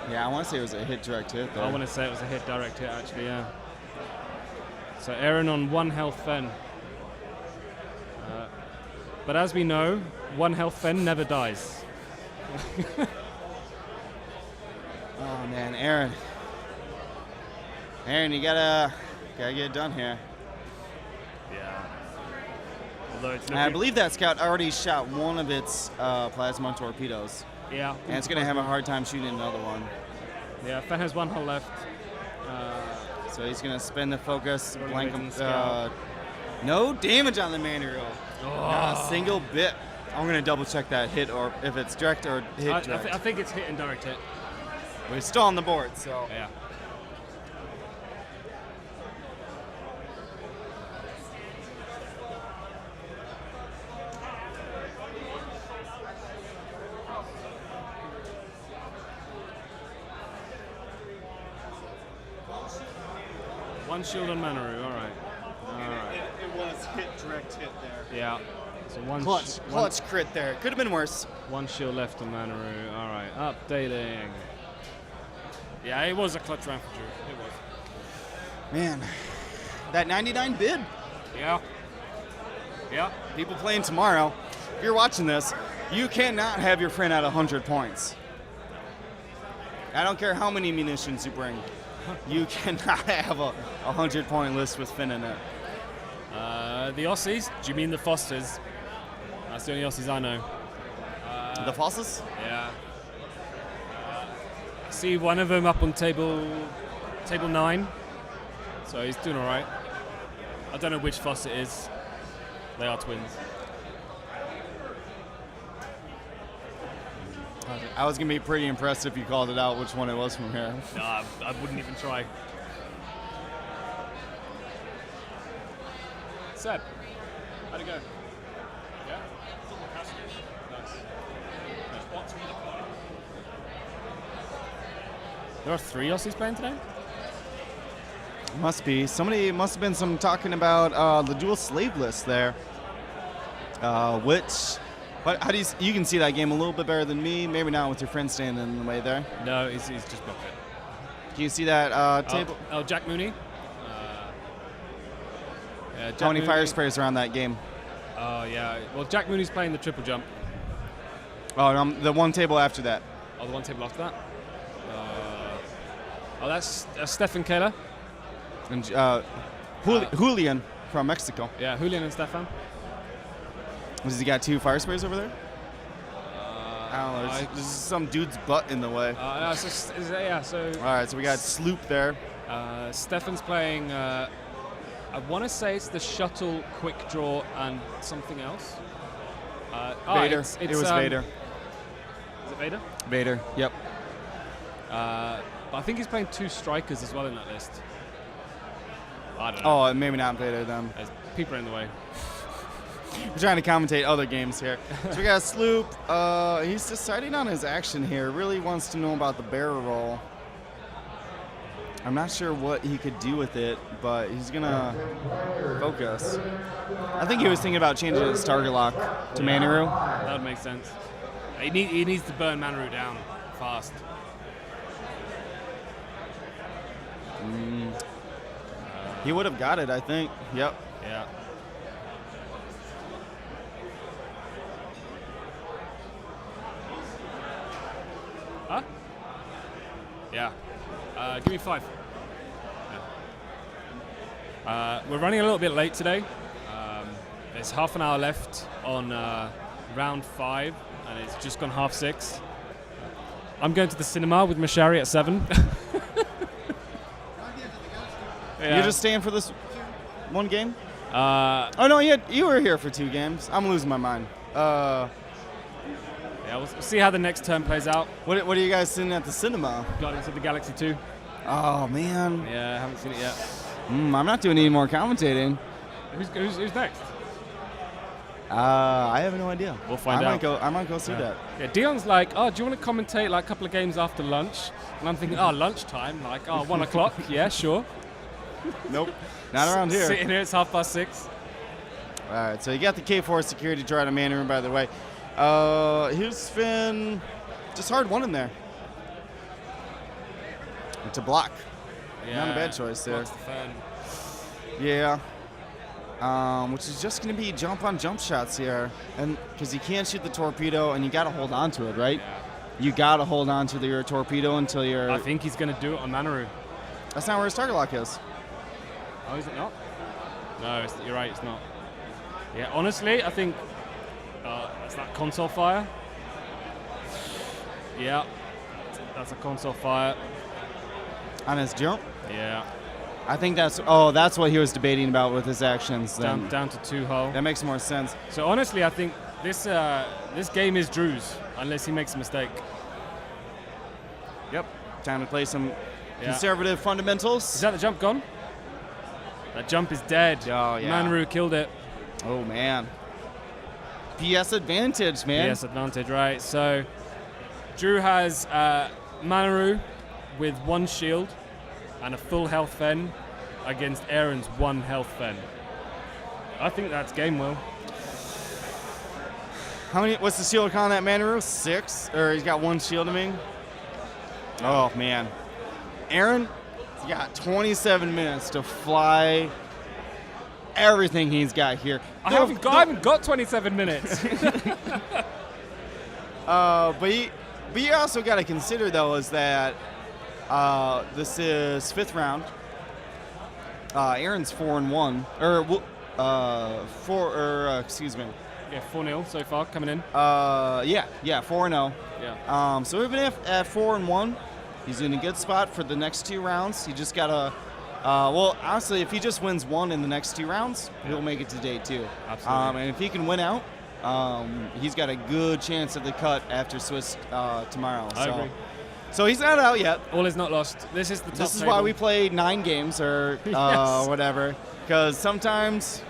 B: Yeah, I want to say it was a hit direct hit there.
A: I want to say it was a hit direct hit, actually, yeah. So Aaron on 1 health Fen. But as we know, 1 health Fen never dies.
B: Oh man, Aaron. Aaron, you gotta get it done here.
A: Yeah. Although it's
B: And I believe that scout already shot one of its plasma torpedoes.
A: Yeah.
B: And it's gonna have a hard time shooting another one.
A: Yeah, Fen has 1 hull left.
B: So he's gonna spend the focus,
A: Rolling
B: blank
A: away
B: him.
A: from the scout.
B: No damage on the Mandarin.
A: Oh.
B: Not a single bit. I'm gonna double check that hit or if it's direct or hit direct.
A: I think it's hit and direct hit.
B: But he's still on the board, so.
A: Yeah. One shield on Manaru, alright.
B: It was hit direct hit there.
A: Yeah. So one
B: Clutch crit there. Could have been worse.
A: 1 shield left on Manaru. Alright, updating. Yeah, it was a clutch round for Drew. It was.
B: Man, that 99 bid.
A: Yeah. Yeah.
B: People playing tomorrow. If you're watching this, you cannot have your friend at 100 points. I don't care how many munitions you bring. You cannot have a 100-point list with Finn in it.
A: The Aussies? Do you mean the Fosters? That's the only Aussies I know.
B: The Fosses?
A: Yeah. See one of them up on table 9. So he's doing all right. I don't know which Foss it is. They are twins.
B: I was going to be pretty impressed if you called it out which one it was from here.
A: No, I wouldn't even try. Seb, how'd it go? Yeah? Nice. There are 3 Aussies playing today?
B: Must be. Somebody must have been some talking about the dual slave list there. But how do you can see that game a little bit better than me. Maybe not with your friend standing in the way there.
A: No, he's just blocked it.
B: Can you see that table?
A: Oh, Jack Mooney. Yeah,
B: How many
A: Mooney.
B: fire sprays are on that game?
A: Oh, yeah. Well, Jack Mooney's playing the triple jump.
B: Oh, the one table after that.
A: Oh, the one table after that? That's Stefan Keller.
B: And Julian from Mexico.
A: Yeah, Julian and Stefan.
B: Has he got 2 fire sprays over there? I don't know. There's some dude's butt in the way.
A: No, so
B: All right, so we got Sloop there.
A: Stefan's playing, I want to say it's the shuttle, quick draw, and something else.
B: Vader.
A: It
B: was Vader.
A: Is it Vader?
B: Vader, yep.
A: But I think he's playing 2 strikers as well in that list. I don't know.
B: Oh, maybe not Vader then.
A: There's people in the way.
B: We're trying to commentate other games here. So we got Sloop. He's deciding on his action here. Really wants to know about the barrel roll. I'm not sure what he could do with it, but he's going to focus. I think he was thinking about changing his target lock to Manaru.
A: That would make sense. He needs to burn Manaru down fast.
B: He would have got it, I think. Yep.
A: Yeah. Huh? Yeah. Give me 5. Yeah. We're running a little bit late today. There's half an hour left on round 5, and it's just gone 6:30. I'm going to the cinema with Mashari at 7. Yeah.
B: You're just staying for this one game?
A: Uh,
B: Oh no, you were here for 2 games. I'm losing my mind.
A: yeah, we'll see how the next turn plays out.
B: What are you guys seeing at the cinema?
A: Guardians of the Galaxy 2.
B: Oh man,
A: Yeah, I haven't seen it yet.
B: I'm not doing any more commentating.
A: Who's next?
B: I have no idea.
A: We'll find out.
B: I might go see that.
A: Yeah, Dion's like, oh, do you want to commentate like a couple of games after lunch? And I'm thinking, oh, lunchtime, like, oh, 1 o'clock. Yeah, sure.
B: Nope, not around here.
A: Sitting here, it's 6:30.
B: All right, so you got the K4 security draw to man room, by the way. Here's Finn. Just hard one in there. To block. Not a bad choice there.
A: Blocks the fan.
B: Yeah. Which is just going to be jump on jump shots here. And because you can't shoot the torpedo and you got to hold on to it, right?
A: Yeah.
B: You got to hold on to your torpedo until you're...
A: I think he's going to do it on Manaru.
B: That's not where his target lock is.
A: Oh, is it not? No, you're right, it's not. Yeah, honestly, I think it's that console fire. Yeah, that's a console fire.
B: On his jump?
A: Yeah.
B: I think that's what he was debating about with his actions. Then.
A: Down to 2 hull.
B: That makes more sense.
A: So honestly, I think this game is Drew's, unless he makes a mistake.
B: Yep. Time to play some
A: Yeah.
B: conservative fundamentals.
A: Is that the jump gone? That jump is dead.
B: Oh, yeah.
A: Manaru killed it.
B: Oh, man. PS advantage, man.
A: PS advantage, right. So Drew has Manaru with 1 shield and a full health Fen against Aaron's 1 health Fen. I think that's game, Will.
B: What's the shield on that Manaru? 6? Or he's got 1 shield, I mean? Oh, man. Aaron, he's got 27 minutes to fly everything he's got here.
A: I haven't got 27 minutes.
B: But you also got to consider, though, is that this is 5th round. Aaron's 4-1, excuse me.
A: Yeah, 4-0 so far coming in.
B: 4-0.
A: Yeah.
B: So even if at 4-1, he's in a good spot for the next 2 rounds. He just gotta. Honestly, if he just wins 1 in the next 2 rounds, he'll make it to day 2.
A: Absolutely.
B: And if he can win out, he's got a good chance at the cut after Swiss tomorrow.
A: I agree.
B: So he's not out yet.
A: All is not lost. This is the top
B: This is
A: table.
B: why we play 9 games or
A: Yes.
B: whatever. Because sometimes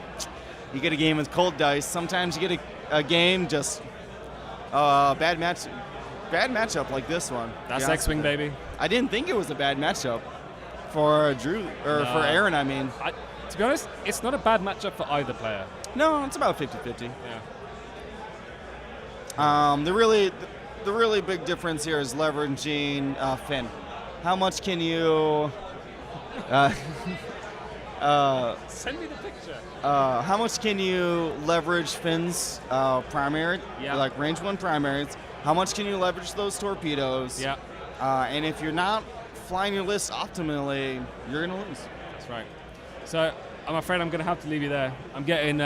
B: you get a game with cold dice. Sometimes you get a game just bad matchup like this one.
A: That's X-Wing, baby.
B: I didn't think it was a bad matchup for Drew or for Aaron. I mean,
A: To be honest, it's not a bad matchup for either player.
B: no, it's about 50-50.
A: Yeah.
B: The really big difference here is leveraging Finn. How much can you?
A: Send me the picture.
B: How much can you leverage Finn's primary,
A: Yeah.
B: like range 1 primaries? How much can you leverage those torpedoes?
A: Yeah,
B: And if you're not flying your list optimally, you're gonna lose.
A: that's right. So I'm afraid I'm going to have to leave you there. I'm getting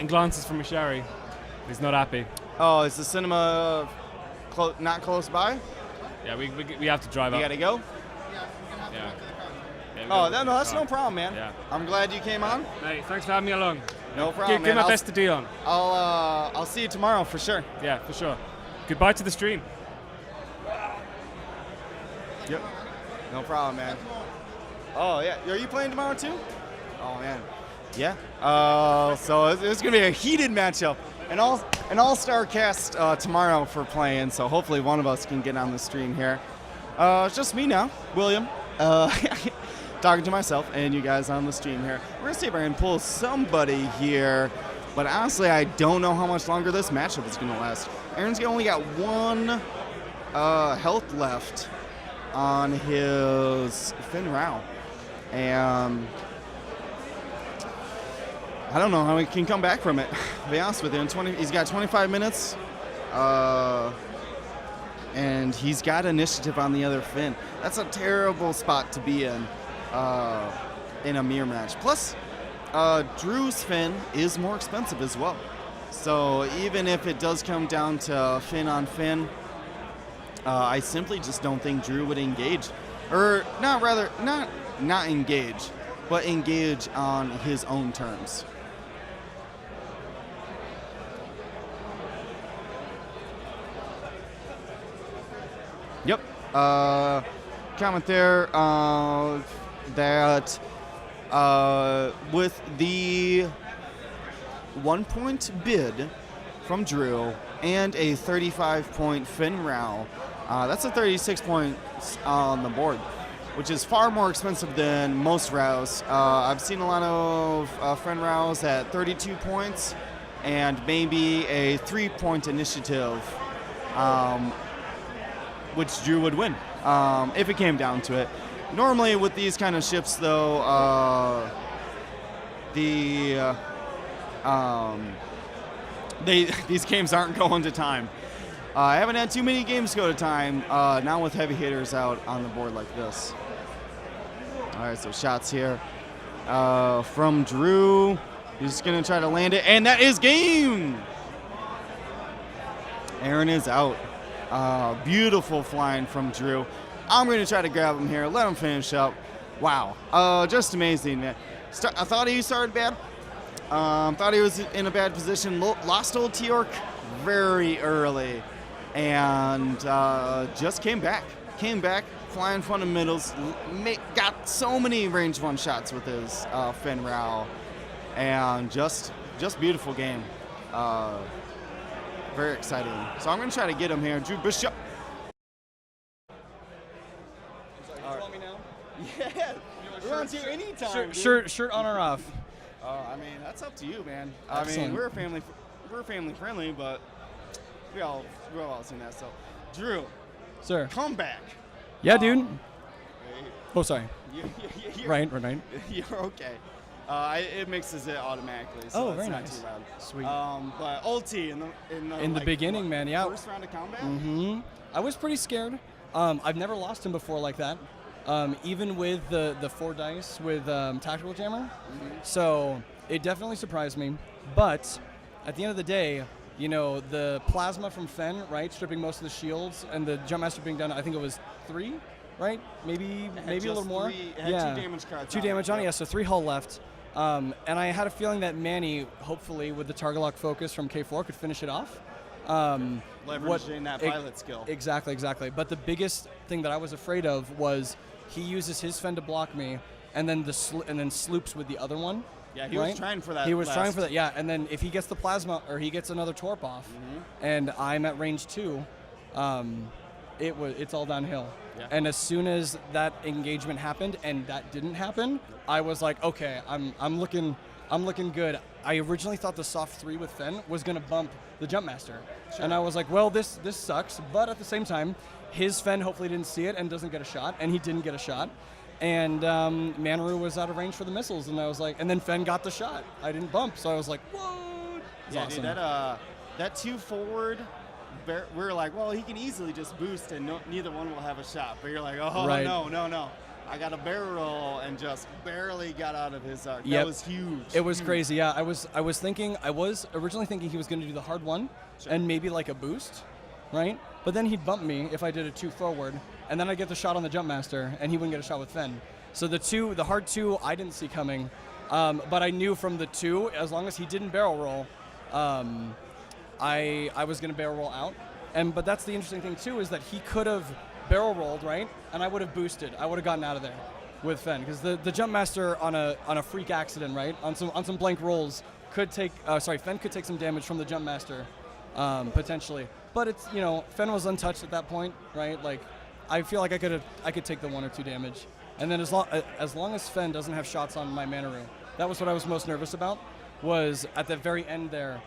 A: glances from Mashari. He's not happy.
B: Oh, is the cinema not close by?
A: Yeah, we have to drive
B: You
A: up.
B: gotta go?
A: Yeah.
B: Oh, that's no problem, man.
A: Yeah.
B: I'm glad you came on.
A: Mate, thanks for having me along.
B: No problem,
A: Give
B: man.
A: my best to Dion.
B: I'll see you tomorrow for sure.
A: Yeah, for sure. Goodbye to the stream.
B: Yep. No problem, man. Oh yeah, are you playing tomorrow too? Oh man. Yeah. So it's gonna be a heated matchup. An all-star cast tomorrow for playing. So hopefully one of us can get on the stream here. It's just me now, William. Talking to myself and you guys on the stream here. We're gonna see if I can pull somebody here, but honestly, I don't know how much longer this matchup is gonna last. Aaron's only got 1 health left on his Finn Rao, and I don't know how he can come back from it. To be honest with you, he's got 25 minutes, and he's got initiative on the other Finn. That's a terrible spot to be in a mirror match. Plus, Drew's fin is more expensive as well. So even if it does come down to fin on fin, I simply just don't think Drew would engage, or not engage, but engage on his own terms. Yep. Comment there that with the 1 point bid from Drew and a 35-point fin row, that's a 36 points on the board, which is far more expensive than most rows. I've seen a lot of fin rows at 32 points and maybe a 3-point initiative, which Drew would win if it came down to it. Normally with these kind of ships, though, these games aren't going to time. I haven't had too many games go to time, now with heavy hitters out on the board like this. All right, so shots here from Drew. He's going to try to land it, and that is game! Aaron is out. Beautiful flying from Drew. I'm going to try to grab him here, let him finish up. Wow, just amazing, man. I thought he started bad. Thought he was in a bad position. Lost old T-Orc very early, and just came back, flying fundamentals, got so many range one shots with his fin row, and just beautiful game. Very exciting. So I'm going to try to get him here. Drew Bishop. Yeah, we're on to you anytime.
D: Shirt on or off?
B: I mean, that's up to you, man.
D: Excellent.
B: I mean, we're family friendly, but we've all seen that. So, Drew,
D: Sir.
B: come back.
D: Yeah, dude. Oh, sorry.
B: You're,
D: Right.
B: You're okay. It mixes it automatically. So
D: Oh,
B: it's
D: very
B: not
D: nice.
B: Too loud.
D: Sweet.
B: But old T in the
D: the beginning, man, yeah.
B: First round of combat.
D: Mm-hmm. I was pretty scared. I've never lost him before like that. Even with the 4 dice with Tactical Jammer.
B: Mm-hmm.
D: So it definitely surprised me. But at the end of the day, you know, the plasma from Fen, right, stripping most of the shields, and the Jumpmaster being done, I think it was 3, right? Maybe a little more.
B: It had 2 damage cards.
D: 2 damage on it, yeah, so 3 hull left. And I had a feeling that Manny, hopefully, with the target lock focus from K4, could finish it off.
B: Leveraging that pilot skill.
D: Exactly. But the biggest thing that I was afraid of was he uses his Fen to block me, and then sloops with the other one.
B: Yeah, he
D: right?
B: was trying for that.
D: He was trying for that, yeah. And then if he gets the plasma, or he gets another torp off, and I'm at range 2, it's all downhill.
B: Yeah.
D: And as soon as that engagement happened, and that didn't happen, I was like, okay, I'm looking good. I originally thought the soft 3 with Fen was gonna bump the Jumpmaster, and I was like, well, this sucks. But at the same time, his Fen hopefully didn't see it and doesn't get a shot, and he didn't get a shot. And Manaru was out of range for the missiles, and I was like, and then Fen got the shot. I didn't bump, so I was like, what?
B: Yeah,
D: awesome.
B: dude, that 2 forward, we're like, well, he can easily just boost, and neither one will have a shot. But you're like, oh,
D: right.
B: no. I got a barrel roll and just barely got out of his arc.
D: Yep.
B: That was huge.
D: It was crazy, yeah. I was originally thinking he was going to do the hard one and maybe like a boost, right? But then he'd bump me if I did a 2 forward, and then I'd get the shot on the Jumpmaster, and he wouldn't get a shot with Fen. So the hard 2, I didn't see coming, but I knew from the 2, as long as he didn't barrel roll, I was going to barrel roll out. But that's the interesting thing too, is that he could have barrel rolled, right? And I would have boosted. I would have gotten out of there with Fen, because the Jumpmaster on a freak accident, right? On some blank rolls could take. Fen could take some damage from the Jumpmaster, potentially. But it's, you know, Fen was untouched at that point, right? Like, I feel like I could take the 1 or 2 damage, and then as long as Fen doesn't have shots on my Manaru, that was what I was most nervous about. Was at the very end there.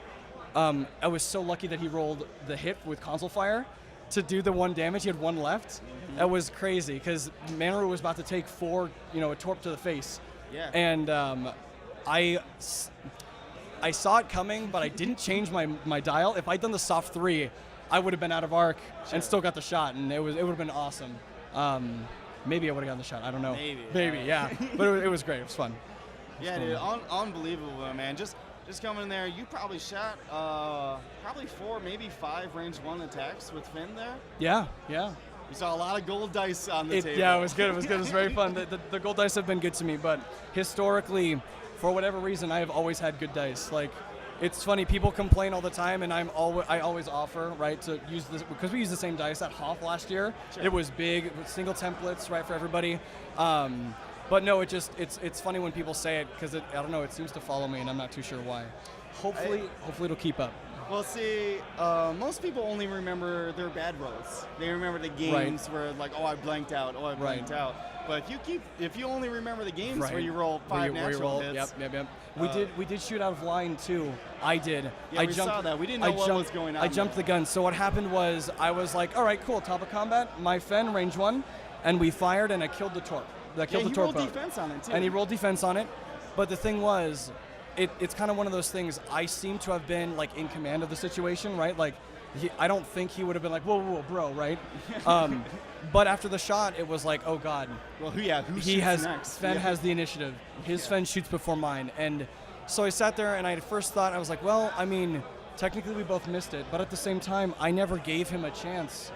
D: I was so lucky that he rolled the hit with console fire to do the 1 damage. He had 1 left. Mm-hmm. That was crazy, because Manaru was about to take 4, a torp to the face.
B: Yeah.
D: And I saw it coming, but I didn't change my dial. If I'd done the soft 3, I would have been out of arc and still got the shot, and it would have been awesome. Maybe I would have gotten the shot. I don't know.
B: Maybe,
D: yeah. But it was great. It was fun.
B: Yeah, dude, unbelievable, man. Just coming in there, you probably shot probably 4, maybe 5 range 1 attacks with Finn there.
D: Yeah.
B: We saw a lot of gold dice on the table.
D: Yeah, it was good. It was very fun. The gold dice have been good to me, but historically, for whatever reason, I have always had good dice. Like, it's funny, people complain all the time, and I always offer, right, to use this, because we used the same dice at Hoff last year.
B: Sure.
D: It was big, it was single templates, right, for everybody. But no, it's funny when people say it, because I don't know, it seems to follow me, and I'm not too sure why. Hopefully it'll keep up.
B: Well, see, most people only remember their bad rolls. They remember the games where, like, I blanked out, I blanked out. But if you only remember the games where you roll 5 natural hits.
D: Yep. We did shoot out of line too. I did.
B: Yeah, we saw that. We didn't know what was going on.
D: I jumped the gun. So what happened was I was like, all right, cool, top of combat, my Fen, range 1, and we fired and I killed the Torp.
B: He rolled defense on it too.
D: And he rolled defense on it. But the thing was, it's kind of one of those things. I seem to have been like in command of the situation, right? Like, I don't think he would have been like, whoa, bro, right? But after the shot, it was like, oh God.
B: Well, who
D: he has
B: next?
D: Fen has the initiative. His Fen shoots before mine, and so I sat there and I first thought, I was like, well, I mean, technically we both missed it, but at the same time, I never gave him a chance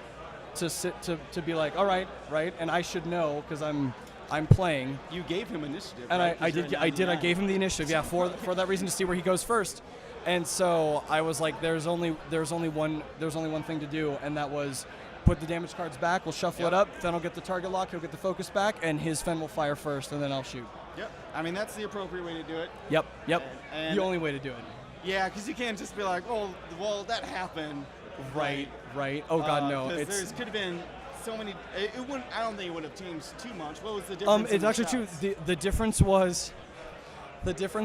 D: to be like, all right, and I should know because I'm playing.
B: You gave him initiative,
D: and
B: right?
D: I did. I gave him the initiative, yeah, for that reason, to see where he goes first. And so I was like, there's only one thing to do, and that was put the damage cards back. We'll shuffle it up. Fen will get the target lock. He'll get the focus back, and his Fen will fire first, and then I'll shoot.
B: Yep. I mean, that's the appropriate way to do it.
D: Yep.
B: And
D: the only way to do it.
B: Yeah, because you can't just be like, oh, well, that happened.
D: Right. Oh God, no.
B: There could have been so many. It wouldn't. I don't think it would have changed too much. What was the difference?
D: It's actually true. The difference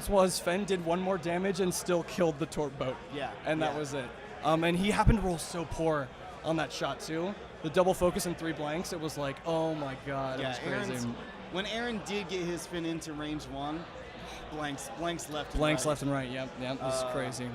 D: was Fen did 1 more damage and still killed the Torp boat.
B: Yeah.
D: And that was it. And he happened to roll so poor on that shot too. The double focus and 3 blanks. It was like, oh my God, it was crazy.
B: When Aaron did get his Fin into range 1, blanks left.
D: Left and right. Yep. It was crazy.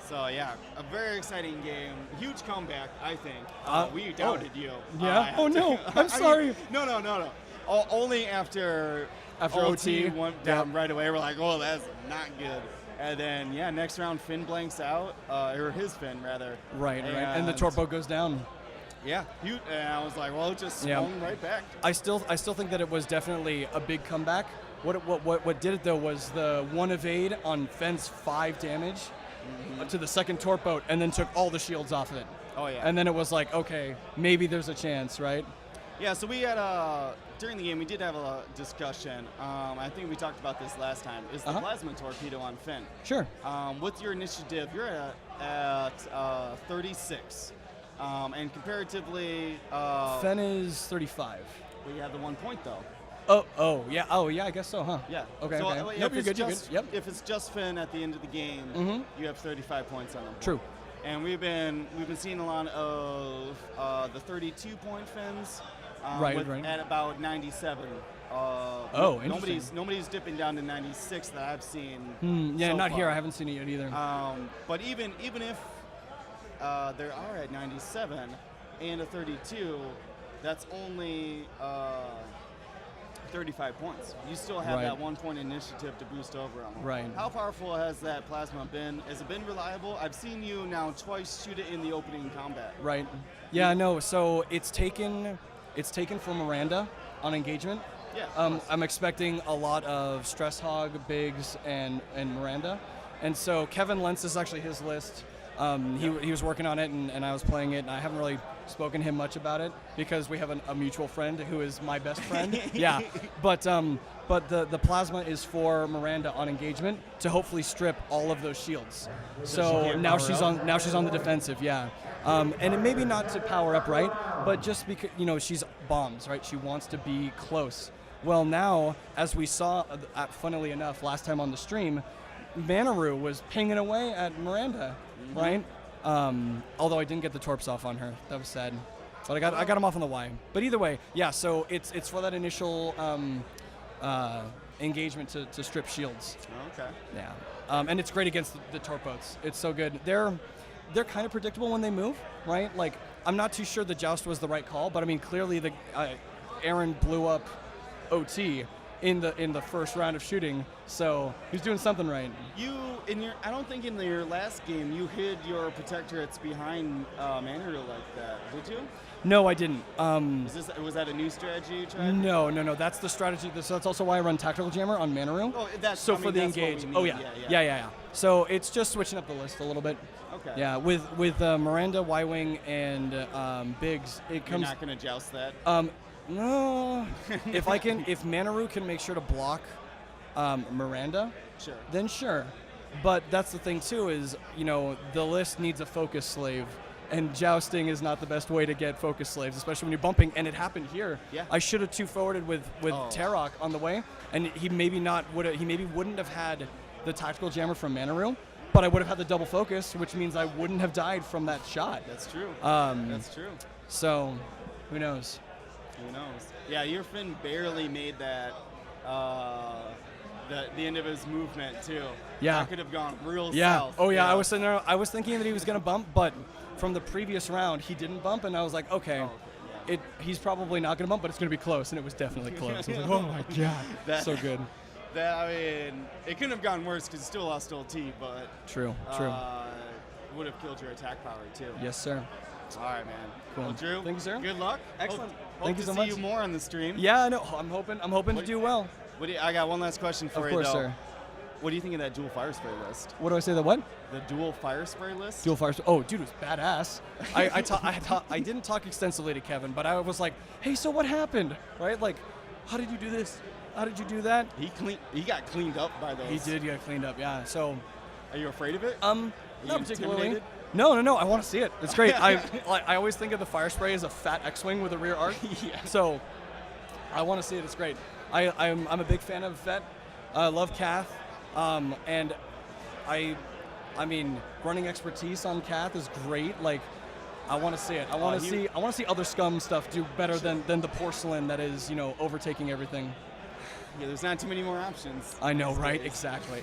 B: So yeah, a very exciting game. Huge comeback, I think. We doubted you.
D: Yeah. Oh no, I'm sorry.
B: No. Only after OT went down right away. We're like, oh, that's not good. And then next round Finn blanks out, or his Finn rather.
D: Right. And the Torp boat goes down.
B: Yeah, and I was like, well, it just swung right back.
D: I still think that it was definitely a big comeback. What did it though was the 1 evade on Fenn's 5 damage to the second Torp boat, and then took all the shields off of it.
B: Oh yeah.
D: And then it was like, okay, maybe there's a chance, right?
B: Yeah. So we had during the game we did have a discussion. I think we talked about this last time. Is the plasma torpedo on Finn?
D: Sure.
B: With your initiative, you're at 36. And comparatively,
D: Fen is 35.
B: We have the 1 point though.
D: Oh yeah, I guess so, huh?
B: Yeah.
D: Okay.
B: So,
D: Okay. Nope, you're good. Yep.
B: If it's just Finn at the end of the game, you have 35 points on them.
D: True.
B: And we've been seeing a lot of the 32-point Finns.
D: Right.
B: At about 97. Nobody's dipping down to 96 that I've seen.
D: Yeah,
B: so
D: not
B: far.
D: here. I haven't seen it yet either.
B: But even if there are at 97 and a 32, that's only 35 points. You still have that 1 point initiative to boost over them.
D: Right.
B: How powerful has that plasma been? Has it been reliable? I've seen you now twice shoot it in the opening combat.
D: Right. Yeah, no. So it's taken for Miranda on engagement.
B: Yeah.
D: I'm expecting a lot of Stress Hog, Biggs, and Miranda. And so Kevin Lentz is actually his list. He was working on it, and I was playing it, and I haven't really spoken to him much about it because we have a mutual friend who is my best friend. Yeah, but the plasma is for Miranda on engagement to hopefully strip all of those shields. So now she's on the defensive. Yeah, and it maybe not to power up, right? But just because she's bombs, right? She wants to be close. Well, now as we saw, funnily enough, last time on the stream, Manaru was pinging away at Miranda. Right? Although I didn't get the torps off on her. That was sad. But I got them off on the Y. But either way, yeah, so it's for that initial engagement to strip shields.
B: Okay.
D: Yeah. And it's great against the torp boats. It's so good. They're kind of predictable when they move, right? Like, I'm not too sure the joust was the right call, but I mean, clearly Aaron blew up OT, in the first round of shooting. So he's doing something right.
B: I don't think in your last game you hid your protectorates behind Manrio like that, did you?
D: No, I didn't.
B: Was that a new strategy you tried?
D: No. That's the strategy. So that's also why I run Tactical Jammer on Manaru.
B: Oh,
D: for the engage. Oh yeah. So it's just switching up the list a little bit.
B: Okay.
D: Yeah, with Miranda, Y-Wing, and Biggs, it comes.
B: You're not gonna joust that.
D: No. if Manaru can make sure to block Miranda,
B: Sure.
D: then sure. But that's the thing too is the list needs a focus slave. And jousting is not the best way to get focus slaves, especially when you're bumping. And it happened here.
B: Yeah.
D: I should have 2-forwarded with Tarok on the way, and he maybe wouldn't have had the tactical jammer from Manaru, but I would have had the double focus, which means I wouldn't have died from that shot.
B: That's true.
D: That's
B: true.
D: So, who knows?
B: Who knows? Yeah, your Finn barely made that. The end of his movement too.
D: Yeah.
B: That could have gone real
D: Yeah.
B: south.
D: Oh yeah. I was sitting there. I was thinking that he was gonna bump, but from the previous round he didn't bump, and I was like, okay, he's probably not gonna bump, but it's gonna be close, and it was definitely close. I was like, oh my god, so good.
B: It couldn't have gone worse because you still lost LT, but
D: True.
B: would have killed your attack power too.
D: Yes, sir.
B: All right, man.
D: Cool.
B: Well, Drew,
D: thank you, sir.
B: Good luck.
D: Excellent.
B: Hope
D: Thank you
B: to
D: so
B: see
D: much.
B: you more on the stream.
D: Yeah, I know. I'm hoping to do well.
B: I got one last question for
D: Of
B: you,
D: course,
B: though.
D: sir.
B: What do you think of that dual fire spray list?
D: What do I say? The what?
B: The dual fire spray list?
D: Dual fire. Oh, dude, it was badass. I didn't talk extensively to Kevin, but I was like, hey, so what happened? Right? Like, how did you do this? How did you do that?
B: He got cleaned up by those.
D: He did get cleaned up, yeah. So,
B: are you afraid of it?
D: not
B: you
D: particularly.
B: intimidated?
D: No. I want to see it. It's great. I always think of the fire spray as a fat X-wing with a rear arc.
B: Yeah.
D: So, I want to see it. It's great. I'm a big fan of Vet. I love Kath, and I mean, running expertise on Kath is great. Like, I want to see it. I want to see other scum stuff do better than the porcelain that is overtaking everything.
B: Yeah, there's not too many more options.
D: I know, right? Exactly.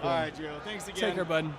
B: All right, Drew. Thanks again.
D: Take care, bud.